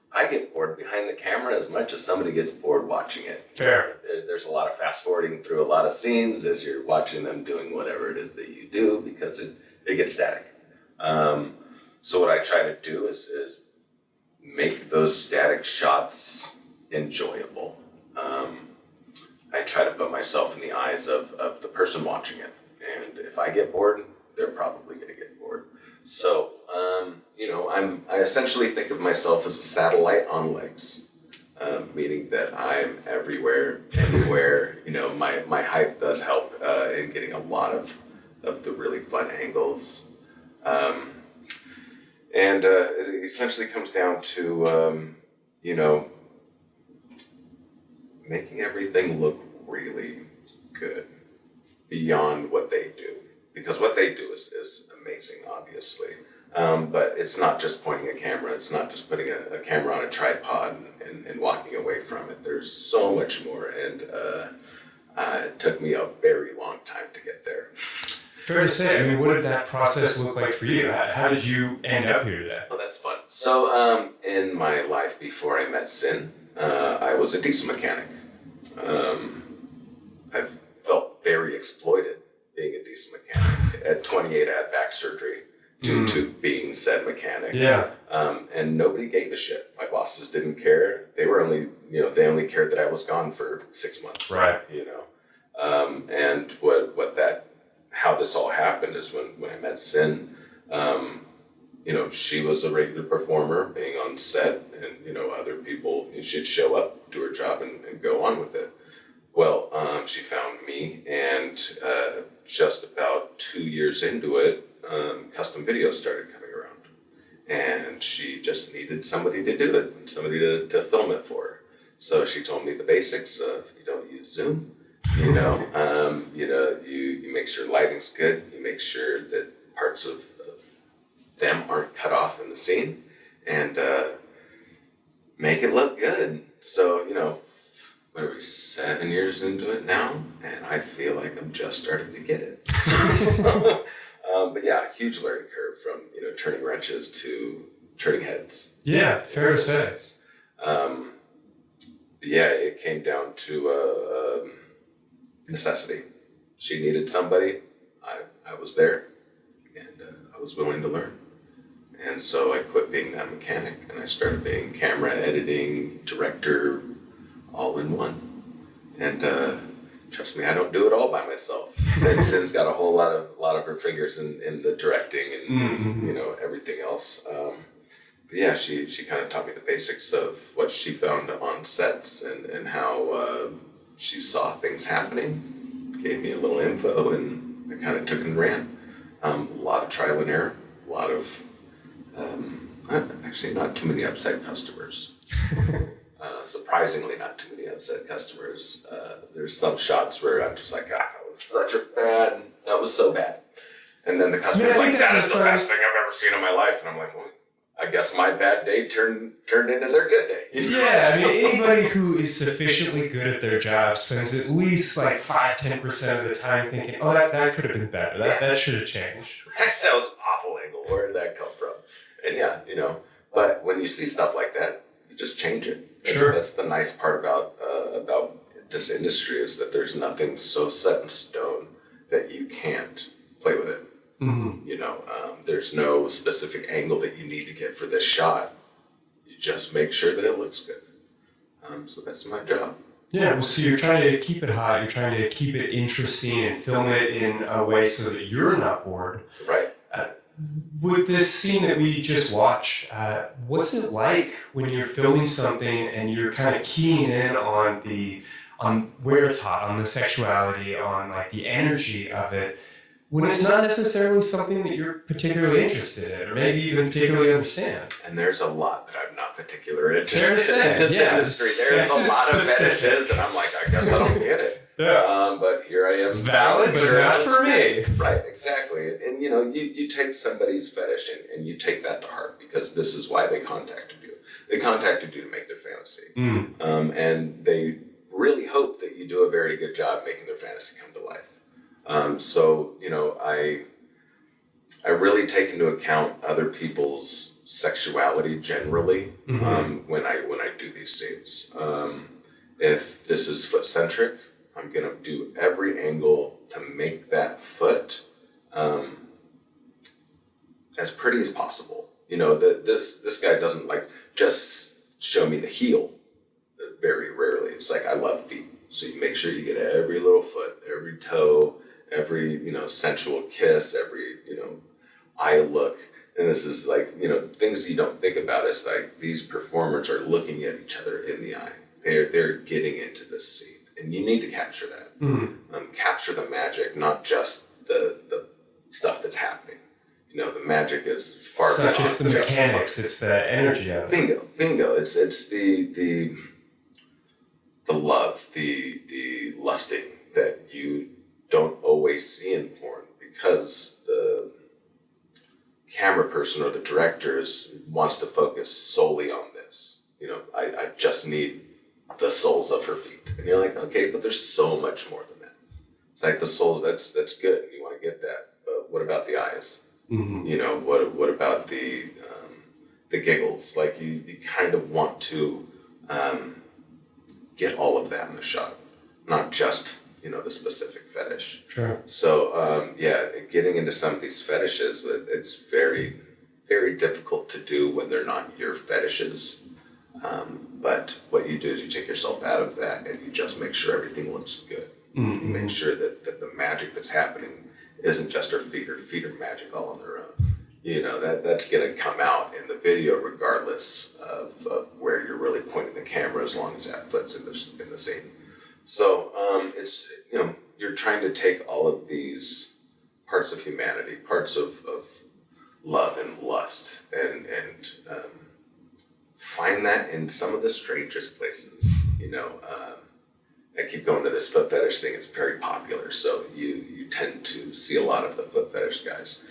I get bored behind the camera as much as somebody gets bored watching it. Fair. There's a lot of fast forwarding through a lot of scenes as you're watching them doing whatever it is that you do because it gets static. So what I try to do is make those static shots enjoyable. I try to put myself in the eyes of the person watching it. And if I get bored, they're probably going to get bored. So, you know, I essentially think of myself as a satellite on legs, meaning that I'm everywhere, anywhere. You know, my height does help in getting a lot of the really fun angles. And it essentially comes down to, you know, making everything look really good beyond what they do. Because what they do is amazing, obviously. But it's not just pointing a camera. It's not just putting a camera on a tripod and walking away from it. There's so much more. And it took me a very long time to get there. Fair to say, I mean, what did that process look like for you? How did you end up here today? Oh, that's fun. So in my life before I met Sinn, I was a diesel mechanic. I've felt very exploited being a diesel mechanic. At 28, I had back surgery due to being said mechanic. Yeah. And nobody gave a shit. My bosses didn't care. They were only, you know, they only cared that I was gone for 6 months. Right. You know, and how this all happened is when I met Sinn, you know, she was a regular performer being on set and, you know, other people, she'd show up, do her job and go on with it. Well, she found me and just about 2 years into it, custom videos started coming around. And she just needed somebody to do it, somebody to film it for her. So she told me the basics of you don't use Zoom, you know, you make sure lighting's good, you make sure that parts of them aren't cut off in the scene, and make it look good. So, you know, what are we, 7 years into it now? And I feel like I'm just starting to get it. So, but yeah, huge learning curve from, you know, turning wrenches to turning heads. Yeah, fair to say. Yeah, it came down to necessity. She needed somebody. I was there, and I was willing to learn. And so I quit being that mechanic, and I started being camera, editing, director, all in one. And trust me, I don't do it all by myself. Sinn's got a whole lot of her fingers in the directing and you know, everything else. But yeah, she kind of taught me the basics of what she found on sets and how she saw things happening. Gave me a little info, and I kind of took and ran. A lot of trial and error, a lot of actually not too many upset customers. Surprisingly, not too many upset customers. There's some shots where I'm just like, that was so bad. And then the customer's like, that is the best thing I've ever seen in my life. And I'm like, well, I guess my bad day turned into their good day. Yeah, I mean, anybody who is sufficiently good at their job spends at least like 5-10% of the time thinking, oh, that could have been better. That should have changed. That was an awful angle. Where did that come from? And yeah, you know, but when you see stuff like that, you just change it. That's the nice part about this industry is that there's nothing so set in stone that you can't play with it. Mm-hmm. You know, there's no specific angle that you need to get for this shot. You just make sure that it looks good. So that's my job. Yeah, well, so you're trying to keep it hot, you're trying to keep it interesting and film it in a way so that you're not bored. Right. With this scene that we just watched, what's it like when you're filming something and you're kind of keying in on where it's hot, on the sexuality, on like the energy of it? when it's not necessarily something that you're particularly interested in, or maybe even particularly understand. And there's a lot that I'm not particularly interested Fair in this yeah, industry. There's a lot of fetishes, and I'm like, I guess I don't get it. But here I am. Valid, but not for me. Right, exactly. And you know, you take somebody's fetish and you take that to heart, because this is why they contacted you. They contacted you to make their fantasy. And they really hope that you do a very good job making their fantasy come to life. So, you know, I really take into account other people's sexuality generally when I do these scenes. If this is foot centric, I'm gonna do every angle to make that foot as pretty as possible. You know, this guy doesn't like just show me the heel. Very rarely. It's like, I love feet, so you make sure you get every little foot, every toe, every, you know, sensual kiss, every, you know, eye look. And this is like, you know, things you don't think about is like these performers are looking at each other in the eye. They're getting into this scene, and you need to capture that. Capture the magic, not just the stuff that's happening. You know, the magic is far beyond. It's not just the mechanics; it's the energy of it. Bingo. It's the love, the lusting that you don't always see in porn, because the camera person or the directors wants to focus solely on this. You know, I just need the soles of her feet. And you're like, okay, but there's so much more than that. It's like the soles, that's good, and you want to get that. But what about the eyes? You know, what about the giggles? Like you kind of want to get all of that in the shot, not just, you know, the specific fetish. Sure. So getting into some of these fetishes, it's very, very difficult to do when they're not your fetishes. But what you do is you take yourself out of that and you just make sure everything looks good. You make sure that the magic that's happening isn't just her feet. Her feet are magic all on their own. You know, that's going to come out in the video regardless of where you're really pointing the camera, as long as that foot's in the scene. So it's, you know, you're trying to take all of these parts of humanity, parts of love and lust, and find that in some of the strangest places. You know, I keep going to this foot fetish thing. It's very popular, so you tend to see a lot of the foot fetish guys.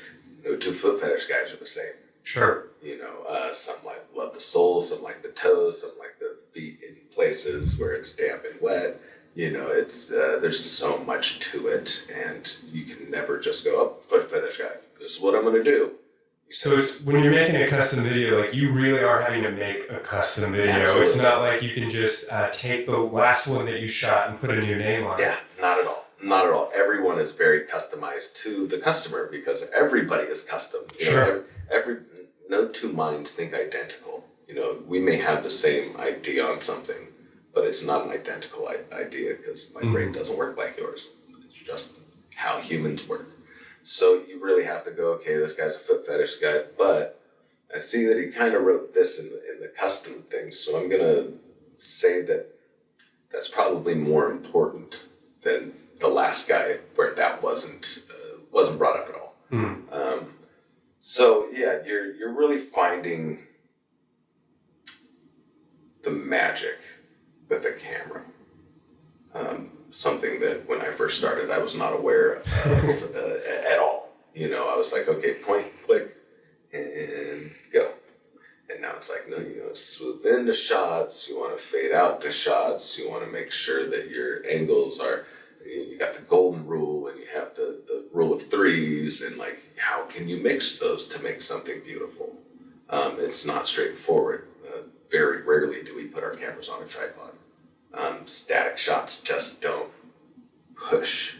No two foot fetish guys are the same. Sure. You know, some love the soles, some like the toes, some like the feet in places where it's damp and wet. You know, it's there's so much to it, and you can never just go, oh, foot fetish guy, this is what I'm going to do. So it's when you're making a custom video, like you really are having to make a custom video. Absolutely. It's not like you can just take the last one that you shot and put a new name on it. Yeah, not at all. Not at all. Everyone is very customized to the customer, because everybody is custom. You know, no two minds think identical. You know, we may have the same idea on something, but it's not an identical idea, because my brain doesn't work like yours. It's just how humans work. So you really have to go, okay, this guy's a foot fetish guy, but I see that he kind of wrote this in the custom thing, so I'm going to say that that's probably more important than the last guy, where that wasn't brought up at all. So yeah, you're really finding the magic with a camera. Something that when I first started, I was not aware of at all. You know, I was like, okay, point, click, and go. And now it's like, no, you know, swoop into shots, you want to fade out to shots, you want to make sure that your angles are, you got the golden rule, and you have the rule of threes, and like, how can you mix those to make something beautiful? It's not straightforward. Very rarely do we put our cameras on a tripod. Static shots just don't push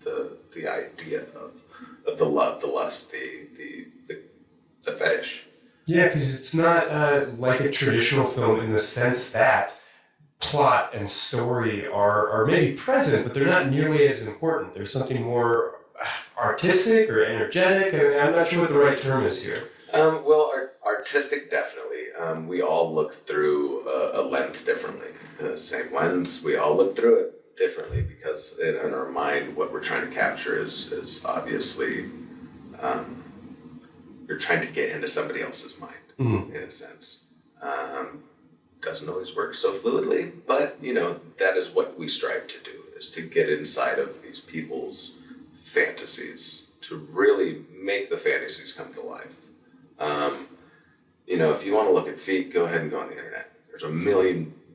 the idea of the love, the lust, the fetish. Yeah, because it's not like a traditional film in the sense that plot and story are maybe present, but they're not nearly as important. There's something more artistic or energetic, and I'm not sure what the right term is here. Well, artistic, definitely. We all look through a lens differently. Same lens, we all look through it differently, because in our mind, what we're trying to capture is obviously, you're trying to get into somebody else's mind, in a sense. Doesn't always work so fluidly, but that is what we strive to do, is to get inside of these people's fantasies, to really make the fantasies come to life. If you want to look at feet, go ahead and go on the internet.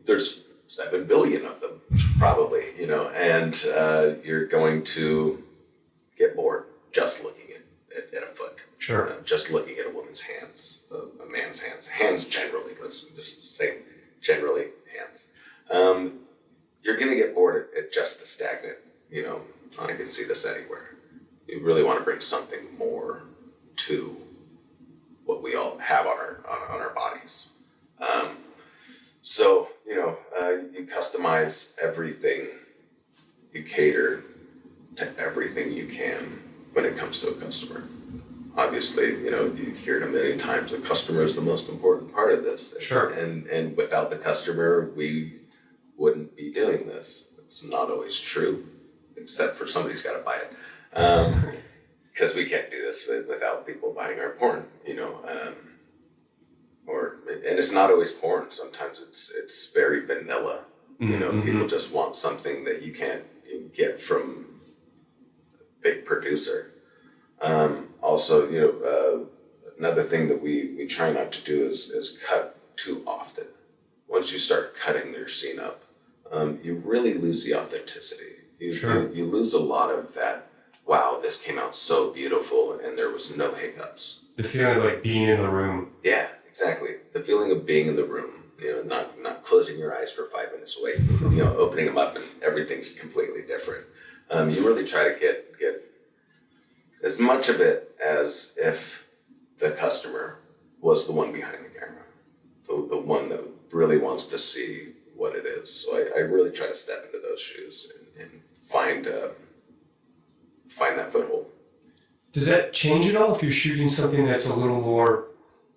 There's 7 billion of them, probably, and you're going to get bored just looking at a foot. Sure. Just looking at a woman's hands, a man's hands. Hands generally, let's just say generally hands. You're going to get bored at just the stagnant, I can see this anywhere. You really want to bring something more to what we all have on our bodies. So, you customize everything, you cater to everything you can when it comes to a customer. Obviously, you hear it a million times, the customer is the most important part of this. Sure. And without the customer, we wouldn't be doing this. It's not always true, except for somebody's got to buy it. Because we can't do this without people buying our porn, and it's not always porn. Sometimes it's very vanilla. People just want something that you can't get from a big producer. Also, another thing that we try not to do is cut too often. Once you start cutting your scene up, you really lose the authenticity. You lose a lot of that. Wow, this came out so beautiful, and there was no hiccups. The feeling of like being in the room. Yeah, exactly. The feeling of being in the room. Not closing your eyes for 5 minutes away. Opening them up and everything's completely different. You really try to get as much of it as if the customer was the one behind the camera, the one that really wants to see what it is. So I really try to step into those shoes and find that foothold. Does that change at all if you're shooting something that's a little more,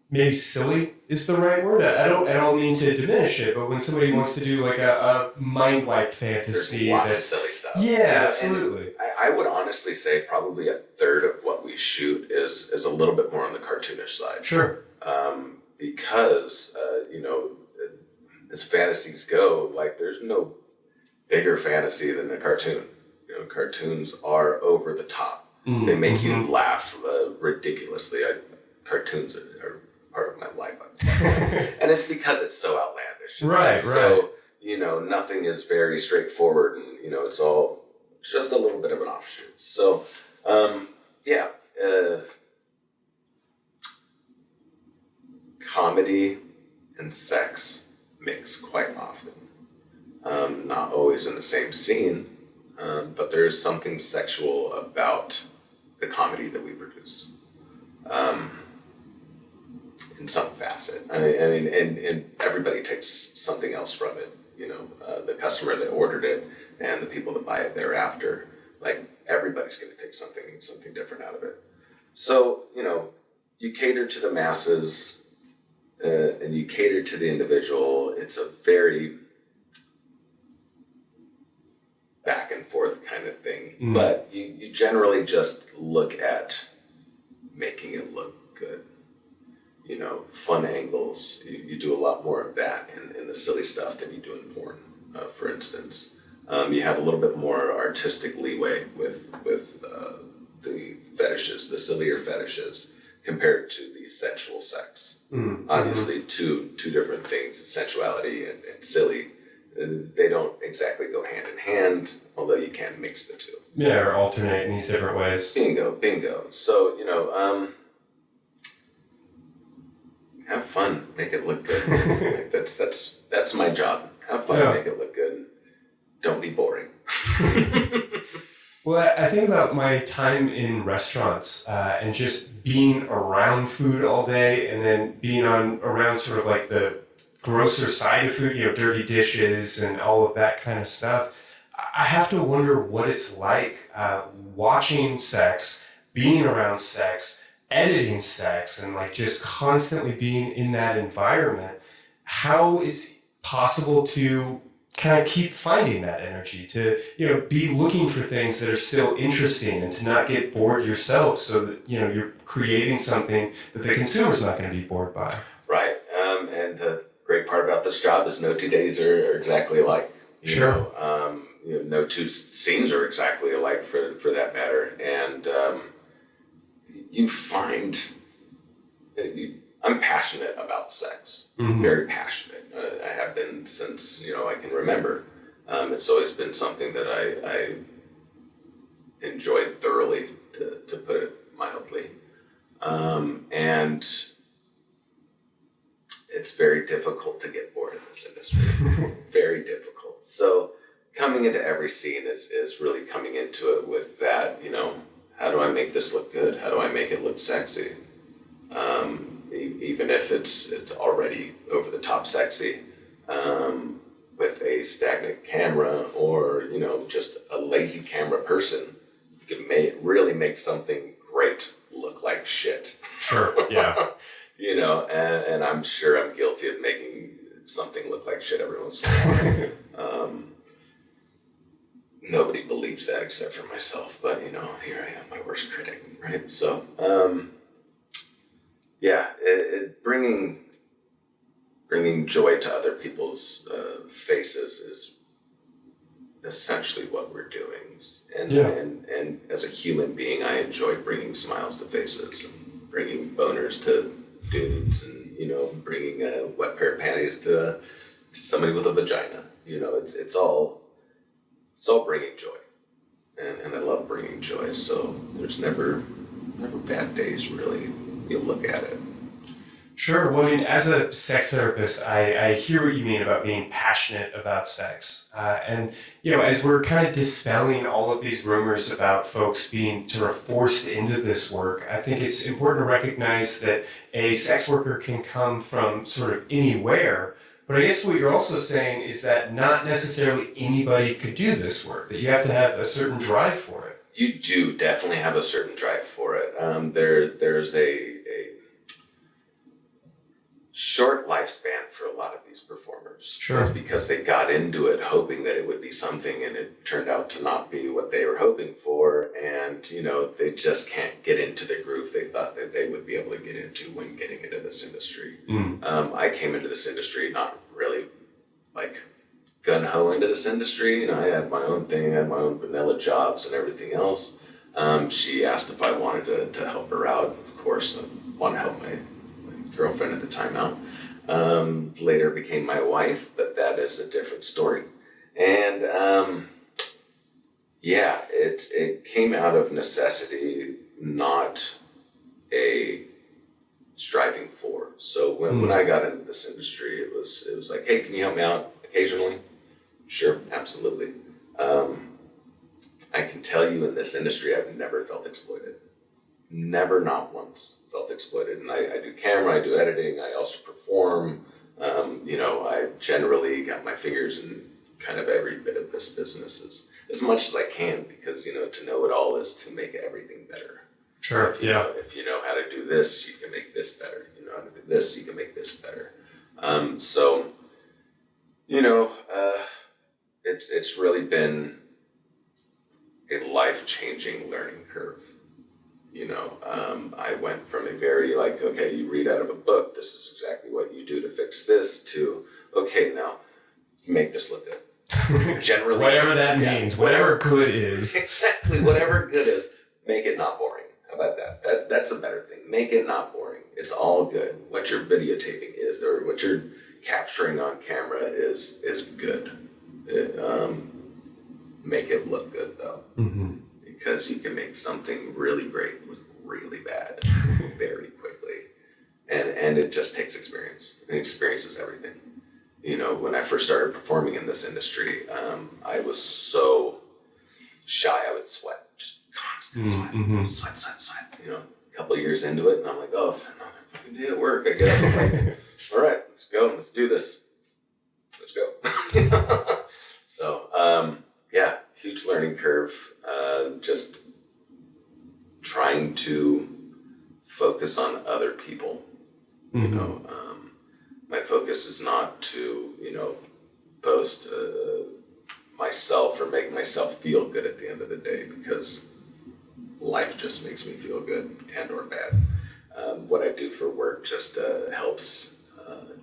maybe silly is the right word? I don't mean to diminish it, but when somebody wants to do like a mind wipe fantasy, there's lots of silly stuff. Yeah, absolutely. I would honestly say probably a third of what we shoot is a little bit more on the cartoonish side. Sure. Because as fantasies go, like there's no bigger fantasy than a cartoon. Cartoons are over the top. They make you laugh ridiculously. Cartoons are part of my life. And it's because it's so outlandish. Right. So, nothing is very straightforward, and, it's all just a little bit of an offshoot. So, comedy and sex mix quite often. Not always in the same scene, but there is something sexual about the comedy that we produce. In some facet. I mean, and everybody takes something else from it. The customer that ordered it and the people that buy it thereafter. Like everybody's going to take something different out of it. So you cater to the masses, and you cater to the individual. It's a very back and forth kind of thing. But you generally just look at making it look good. Fun angles. You do a lot more of that in the silly stuff than you do in porn, for instance. You have a little bit more artistic leeway with the fetishes, the sillier fetishes, compared to the sensual sex. Obviously, two different things, sensuality and silly. They don't exactly go hand in hand, although you can mix the two. Yeah, or alternate in these different ways. Bingo. So, have fun, make it look good. Like that's my job. Have fun, make it look good. Don't be boring. Well, I think about my time in restaurants and just being around food all day, and then being around sort of like the grosser side of food, dirty dishes and all of that kind of stuff. I have to wonder what it's like watching sex, being around sex, editing sex, and like just constantly being in that environment. How it's possible to kind of keep finding that energy, to be looking for things that are still interesting, and to not get bored yourself, so that you're creating something that the consumer's not going to be bored by. Right. And the great part about this job is no 2 days are exactly alike. No two scenes are exactly alike for that matter. And you find I'm passionate about sex. Mm-hmm. Very passionate. I have been since I can remember. It's always been something that I enjoyed thoroughly, to put it mildly. And it's very difficult to get bored in this industry. Very difficult. So coming into every scene is really coming into it with that, how do I make this look good? How do I make it look sexy? Even if it's already over the top sexy, with a stagnant camera, or just a lazy camera person, you can really make something great look like shit. Sure. Yeah. And I'm sure I'm guilty of making something look like shit every once in a while. Nobody believes that except for myself, but here I am, my worst critic, right? So, bringing joy to other people's faces is essentially what we're doing. And as a human being, I enjoy bringing smiles to faces, and bringing boners to dudes, and bringing a wet pair of panties to somebody with a vagina. It's all bringing joy, and I love bringing joy. So there's never bad days, really. You look at it. Sure. Well, as a sex therapist, I hear what you mean about being passionate about sex. And as we're kind of dispelling all of these rumors about folks being sort of forced into this work, I think it's important to recognize that a sex worker can come from sort of anywhere. But I guess what you're also saying is that not necessarily anybody could do this work, that you have to have a certain drive for it. You do definitely have a certain drive for it. There's a short lifespan for a lot of these performers. Sure. It's because they got into it hoping that it would be something, and it turned out to not be what they were hoping for, and they just can't get into the groove they thought that they would be able to get into when getting into this industry. I came into this industry not really like gun-ho into this industry. I had my own thing, I had my own vanilla jobs and everything else. She asked if I wanted to help her out. Of course, I wanted to help my girlfriend at the time out. Later became my wife, but that is a different story. And it came out of necessity, not a striving for. So when I got into this industry, it was like, hey, can you help me out occasionally? Sure, absolutely. I can tell you, in this industry, I've never felt exploited. Never, not once, felt exploited. And I do camera, I do editing, I also perform. I generally got my fingers in kind of every bit of this business as much as I can, because, to know it all is to make everything better. Sure, if you know how to do this, you can make this better. You know how to do this, you can make this better. It's really been a life-changing learning curve. I went from a very okay, you read out of a book, this is exactly what you do to fix this, to, okay, now make this look good. Generally. Whatever that means, whatever good is. Exactly, whatever good is, make it not boring. How about that? That's a better thing. Make it not boring. It's all good. What you're videotaping is, or what you're capturing on camera is good. Make it look good, though. Mm-hmm. Because you can make something really great look really bad very quickly. And it just takes experience. And experience is everything. When I first started performing in this industry, I was so shy, I would sweat. Just constant sweat. Mm-hmm. Sweat. A couple of years into it, and I'm like, oh, another fucking day at work, I guess. All right, let's go. Let's do this. Let's go. So, huge learning curve. Just trying to focus on other people. Mm-hmm. My focus is not to, post myself or make myself feel good at the end of the day, because life just makes me feel good and or bad. What I do for work just helps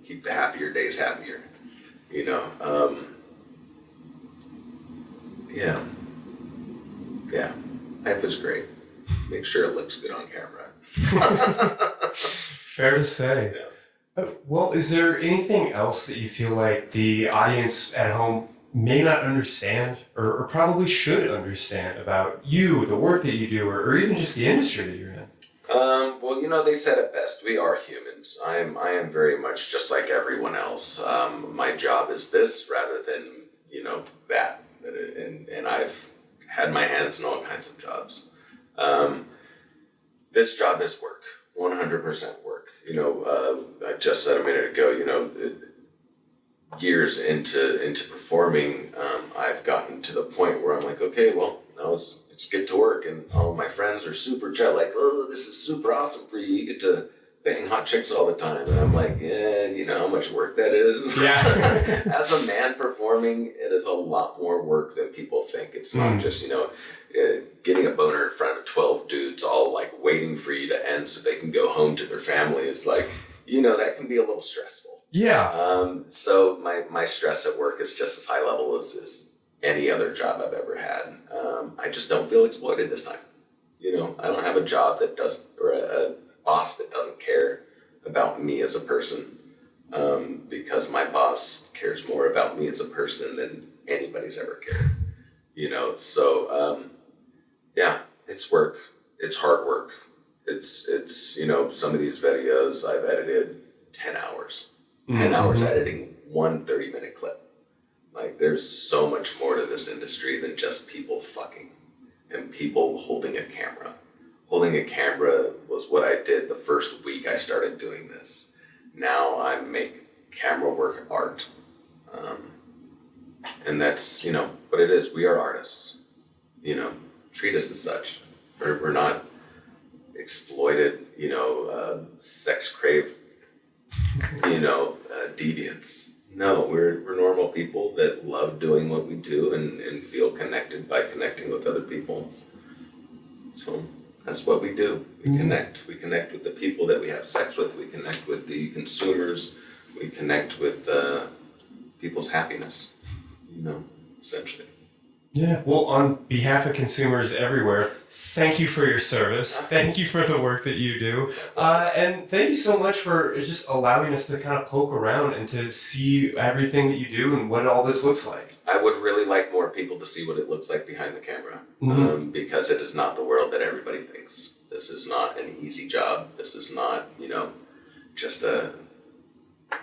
keep the happier days happier, you know. Yeah, life is great. Make sure it looks good on camera. Fair to say. Yeah. Well, is there anything else that you feel like the audience at home may not understand or probably should understand about you, the work that you do, or even just the industry that you're in? Well, you know, they said it best. We are humans. I am very much just like everyone else. My job is this rather than, you know, that. And I've had my hands in all kinds of jobs. This job is work, 100% work. You know, I just said a minute ago, you know, years into performing, I've gotten to the point where I'm like, okay, well, now let's get to work. And all my friends are super like, oh, this is super awesome for you. You get to bang hot chicks all the time. And I'm like, yeah, you know how much work that is? Yeah. As a man performing, it is a lot more work than people think. It's not just, you know, getting a boner in front of 12 dudes all like waiting for you to end so they can go home to their family. Is like, you know, that can be a little stressful. Yeah. So my stress at work is just as high level as any other job I've ever had. I just don't feel exploited this time. You know, I don't have a job that doesn't, or a boss that doesn't care about me as a person, because my boss cares more about me as a person than anybody's ever cared. You know, so yeah, it's work. It's hard work. It's you know, some of these videos I've edited 10 hours. 10 hours editing one 30-minute clip. Like, there's so much more to this industry than just people fucking and people holding a camera. Holding a camera was what I did the first week I started doing this. Now I make camera work art. And that's, you know, what it is. We are artists. You know, treat us as such. We're not exploited, you know, sex-craved, you know, deviants. No, we're normal people that love doing what we do and feel connected by connecting with other people. So that's what we do. We connect. We connect with the people that we have sex with. We connect with the consumers. We connect with people's happiness, you know, essentially. Yeah. Well, on behalf of consumers everywhere, thank you for your service. Thank you for the work that you do. And thank you so much for just allowing us to kind of poke around and to see everything that you do and what all this looks like. I would really like more people to see what it looks like behind the camera, because it is not the world that everybody thinks. This is not an easy job. This is not, you know, just a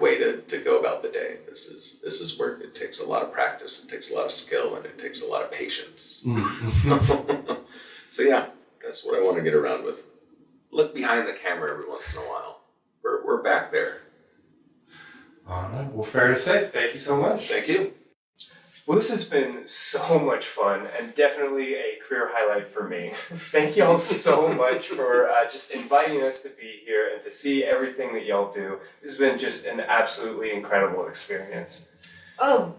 way to go about the day. This is work. It takes a lot of practice. It takes a lot of skill, and it takes a lot of patience. So yeah, that's what I want to get around with. Look behind the camera every once in a while. We're back there. All right. Well, fair to say. Thank you so much. Thank you. Well, this has been so much fun and definitely a career highlight for me. Thank y'all so much for just inviting us to be here and to see everything that y'all do. This has been just an absolutely incredible experience. Oh,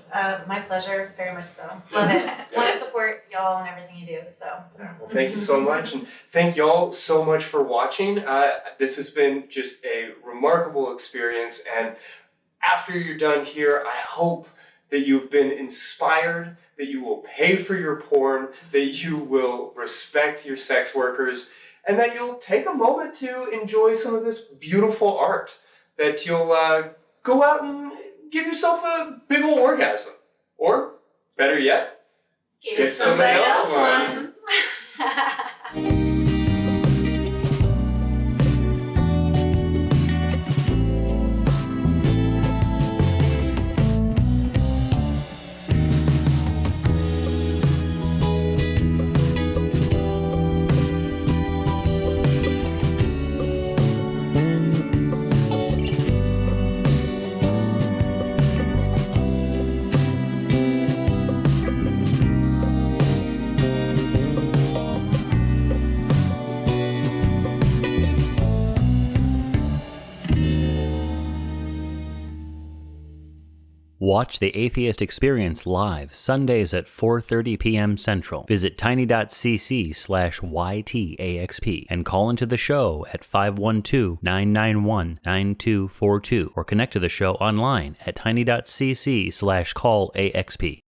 my pleasure, very much so. Love it. Want to support y'all and everything you do, so. Well, thank you so much, and thank y'all so much for watching. This has been just a remarkable experience, and after you're done here, I hope that you've been inspired, that you will pay for your porn, that you will respect your sex workers, and that you'll take a moment to enjoy some of this beautiful art, that you'll go out and give yourself a big ol' orgasm. Or, better yet, give somebody else one. Watch The Atheist Experience live Sundays at 4:30 p.m. Central. Visit tiny.cc/YTAXP and call into the show at 512-991-9242 or connect to the show online at tiny.cc/callaxp.